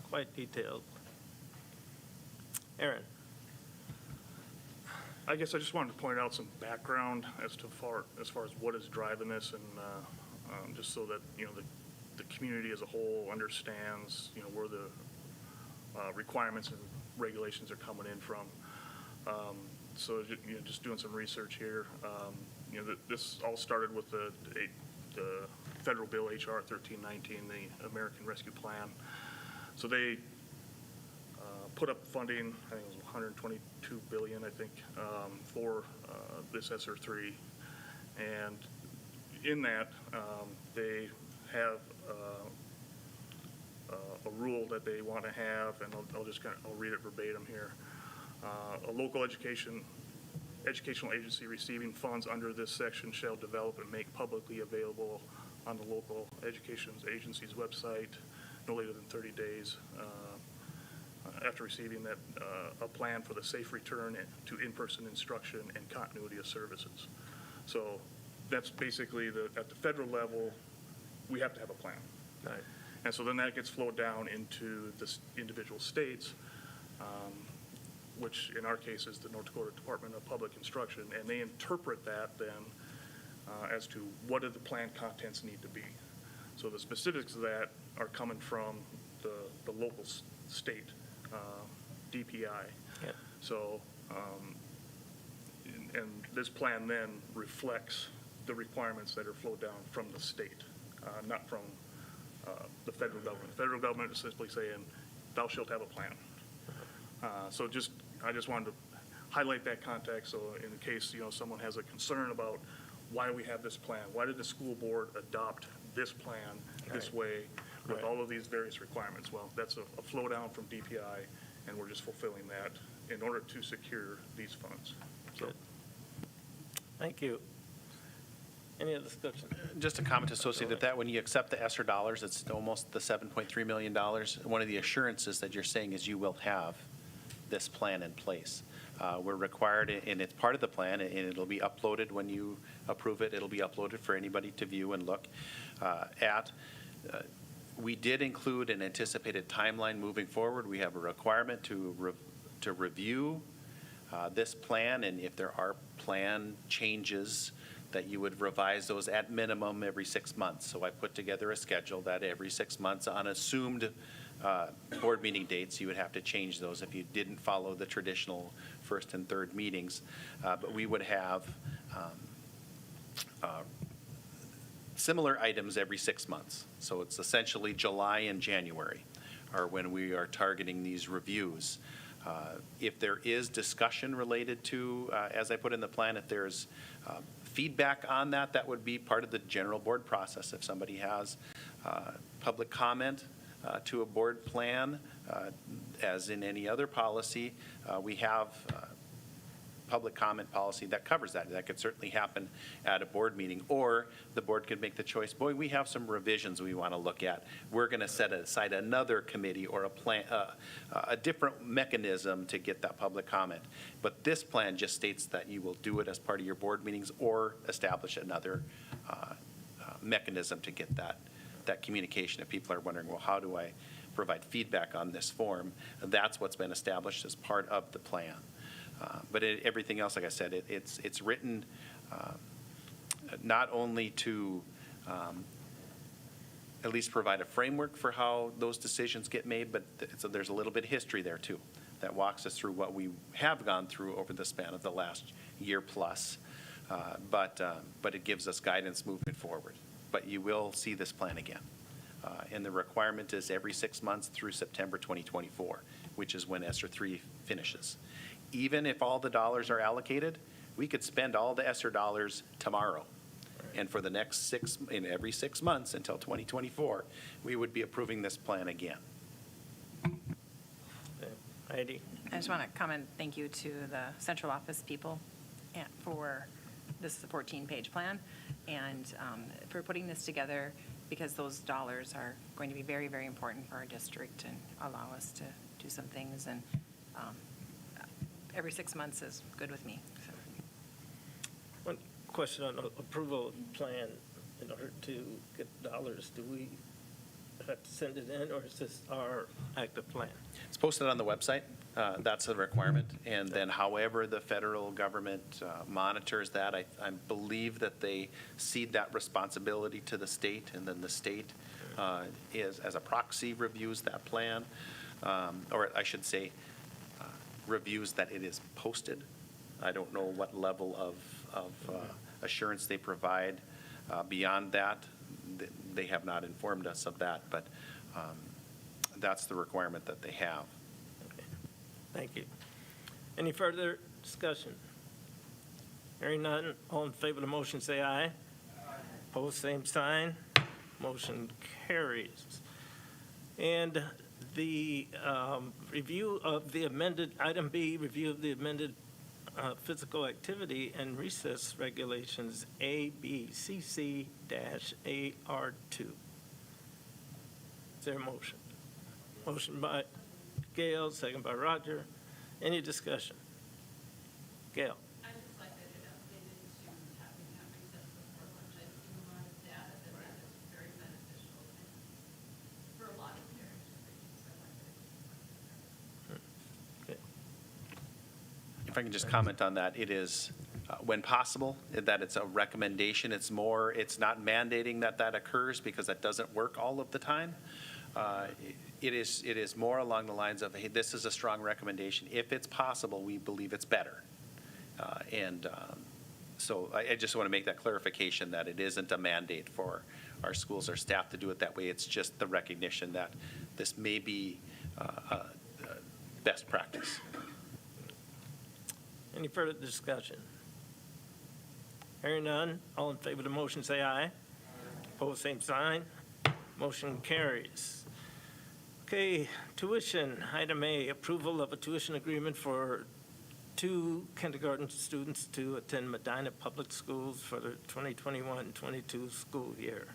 quite detailed. Aaron. I guess I just wanted to point out some background as far as what is driving this, and just so that the community as a whole understands where the requirements and regulations are coming in from. So just doing some research here. This all started with the federal bill HR 1319, the American Rescue Plan. So they put up funding, I think it was $122 billion, for this ESSER 3. And in that, they have a rule that they want to have, and I'll read it verbatim here. A local educational agency receiving funds under this section shall develop and make publicly available on the local education agency's website no later than 30 days after receiving that a plan for the safe return to in-person instruction and continuity of services. So that's basically at the federal level, we have to have a plan. Right. And so then that gets flowed down into the individual states, which in our case is the North Dakota Department of Public Instruction, and they interpret that then as to what do the plan contents need to be. So the specifics of that are coming from the local state DPI. Yeah. So, and this plan then reflects the requirements that are flowed down from the state, not from the federal government. The federal government is simply saying, thou shalt have a plan. So I just wanted to highlight that context, so in case, someone has a concern about why we have this plan, why did the school board adopt this plan this way with all of these various requirements? Well, that's a flow down from DPI, and we're just fulfilling that in order to secure these funds. So, Good. Thank you. Any other discussion? Just a comment associated with that. When you accept the ESSER dollars, it's almost the $7.3 million. One of the assurances that you're saying is you will have this plan in place. We're required, and it's part of the plan, and it'll be uploaded when you approve it. It'll be uploaded for anybody to view and look at. We did include an anticipated timeline moving forward. We have a requirement to review this plan, and if there are plan changes, that you would revise those at minimum every 6 months. So I put together a schedule that every 6 months on assumed board meeting dates, you would have to change those if you didn't follow the traditional first and third meetings. But we would have similar items every 6 months. So it's essentially July and January are when we are targeting these reviews. If there is discussion related to, as I put in the plan, if there's feedback on that, that would be part of the general board process. If somebody has public comment to a board plan, as in any other policy, we have public comment policy that covers that. That could certainly happen at a board meeting, or the board could make the choice, boy, we have some revisions we want to look at. We're going to set aside another committee or a different mechanism to get that public comment. But this plan just states that you will do it as part of your board meetings or establish another mechanism to get that communication. If people are wondering, well, how do I provide feedback on this form? That's what's been established as part of the plan. But everything else, like I said, it's written not only to at least provide a framework for how those decisions get made, but so there's a little bit of history there too that walks us through what we have gone through over the span of the last year plus. But it gives us guidance moving forward. But you will see this plan again. And the requirement is every 6 months through September 2024, which is when ESSER 3 finishes. Even if all the dollars are allocated, we could spend all the ESSER dollars tomorrow. And for the next every 6 months until 2024, we would be approving this plan again. Heidi? I just want to comment, thank you to the central office people for this 14-page plan and for putting this together, because those dollars are going to be very, very important for our district and allow us to do some things. And every 6 months is good with me. So. One question on approval of plan. In order to get dollars, do we have to send it in, or is this our active plan? It's posted on the website. That's a requirement. And then however the federal government monitors that, I believe that they cede that responsibility to the state, and then the state as a proxy, reviews that plan, or I should say, reviews that it is posted. I don't know what level of assurance they provide beyond that. They have not informed us of that, but that's the requirement that they have. Okay. Thank you. Any further discussion? Hearing none, all in favor of the motion say aye. Opposed, same sign. Motion carries. And the review of the amended, item B, review of the amended physical activity and recess regulations, ABCC-AR2. Is there a motion? Motion by Gail, second by Roger. Any discussion? Gail? I just like that it updated to having that recess before lunch. I've seen a lot of data that is very beneficial for a lot of parents. So I like that. Okay. If I can just comment on that, it is, when possible, that it's a recommendation. It's not mandating that that occurs because that doesn't work all of the time. It is more along the lines of, hey, this is a strong recommendation. If it's possible, we believe it's better. So I just want to make that clarification that it isn't a mandate for our schools or staff to do it that way. It's just the recognition that this may be best practice. Any further discussion? Hearing none, all in favor of the motion say aye. Opposed, same sign. Motion carries. Okay, tuition, item A, approval of a tuition agreement for 2 kindergarten students to attend Medina Public Schools for the 2021-22 school year.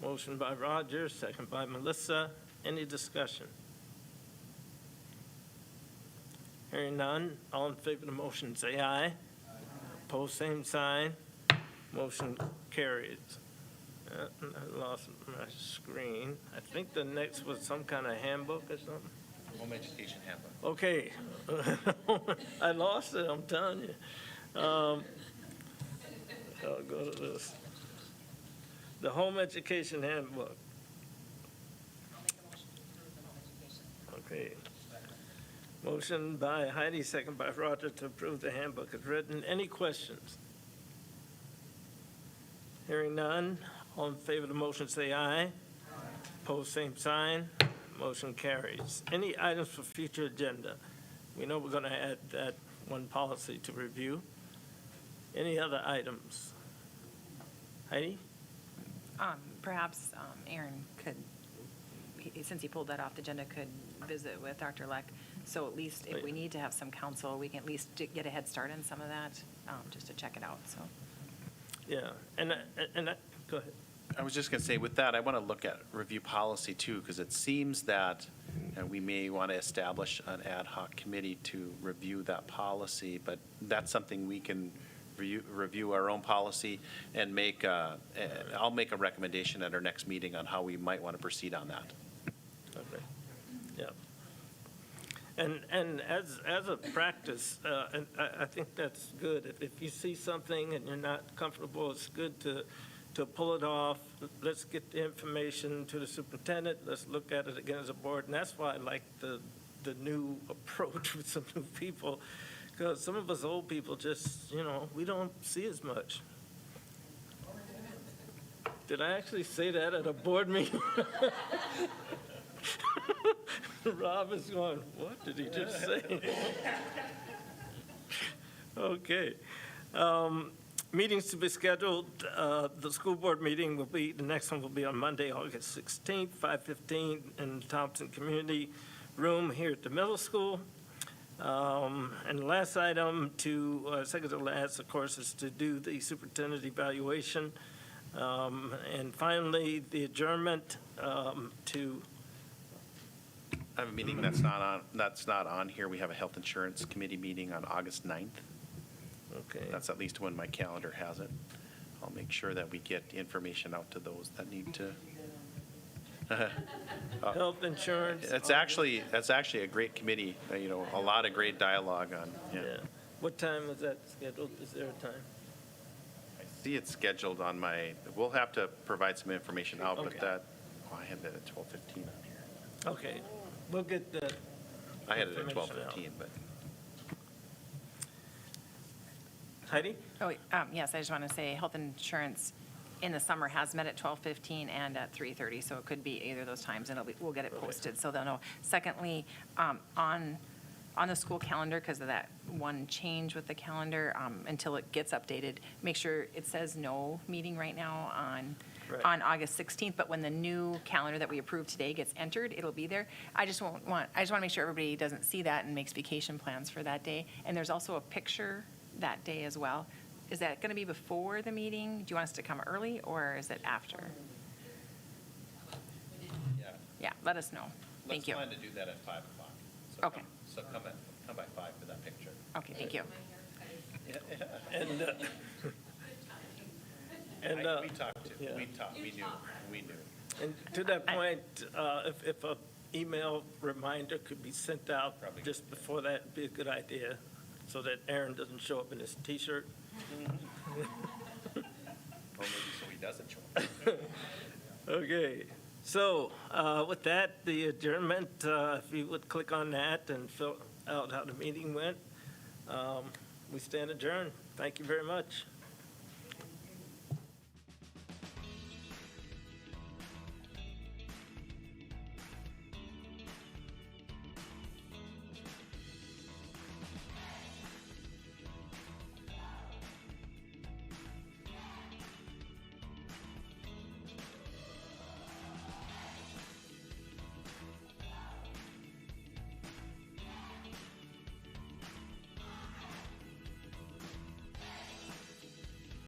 Motion by Roger, second by Melissa. Any discussion? Hearing none, all in favor of the motion say aye. Opposed, same sign. Motion carries. I lost my screen. I think the next was some kind of handbook or something. Home education handbook. Okay. I lost it, I'm telling you. I'll go to this. The home education handbook. I'll make a motion to approve the home education. Okay. Motion by Heidi, second by Roger to approve the handbook as written. Any questions? Hearing none, all in favor of the motion say aye. Opposed, same sign. Motion carries. Any items for future agenda? We know we're going to add that one policy to review. Any other items? Heidi? Perhaps Aaron could, since he pulled that off the agenda, could visit with Dr. Leck. So at least if we need to have some counsel, we can at least get a head start on some of that, just to check it out, so. Yeah, go ahead. I was just going to say, with that, I want to look at review policy too, because it seems that we may want to establish an ad hoc committee to review that policy, but that's something we can review our own policy and I'll make a recommendation at our next meeting on how we might want to proceed on that. Okay, yeah. And as a practice, and I think that's good. If you see something and you're not comfortable, it's good to pull it off. Let's get the information to the superintendent. Let's look at it again as a board. And that's why I like the new approach with some new people, because some of us old people just, we don't see as much. Did I actually say that at a board meeting? Rob is going, what did he just say? Okay. Meetings to be scheduled. The school board meeting the next one will be on Monday, August 16th, 5:15 in the Thompson Community Room here at the middle school. And the last item second to last, of course, is to do the superintendent evaluation. And finally, the adjournment to I have a meeting that's not on here. We have a health insurance committee meeting on August 9th. Okay. That's at least when my calendar has it. I'll make sure that we get information out to those that need to. Health insurance. That's actually a great committee, a lot of great dialogue on, Yeah. What time is that scheduled? Is there a time? I see it's scheduled on we'll have to provide some information out, Okay. but I had that at 12:15 on here. Okay, we'll get that. I had it at information out. 12:15, but. Heidi? Oh, yes, I just want to say, health insurance in the summer has met at 12:15 and at 3:30, so it could be either of those times, and we'll get it posted, so they'll know. Secondly, on the school calendar, because of that one change with the calendar, until it gets updated, make sure it says no meeting right now on Right. on August 16th, but when the new calendar that we approved today gets entered, it'll be there. I just want to make sure everybody doesn't see that and makes vacation plans for that day. And there's also a picture that day as well. Is that going to be before the meeting? Do you want us to come early, or is it after? Yeah. Yeah, let us know. Thank you. Let's plan to do that at 5 o'clock. So Okay. come by 5 for that picture. Okay, thank you. And, We talked to, yeah. we knew. And to that point, if a email reminder could be sent out Probably. just before that, it'd be a good idea, so that Aaron doesn't show up in his T-shirt. Or maybe so he doesn't show up. Okay, so with that, the adjournment, if you would click on that and fill out how the meeting went, we stand adjourned. Thank you very much.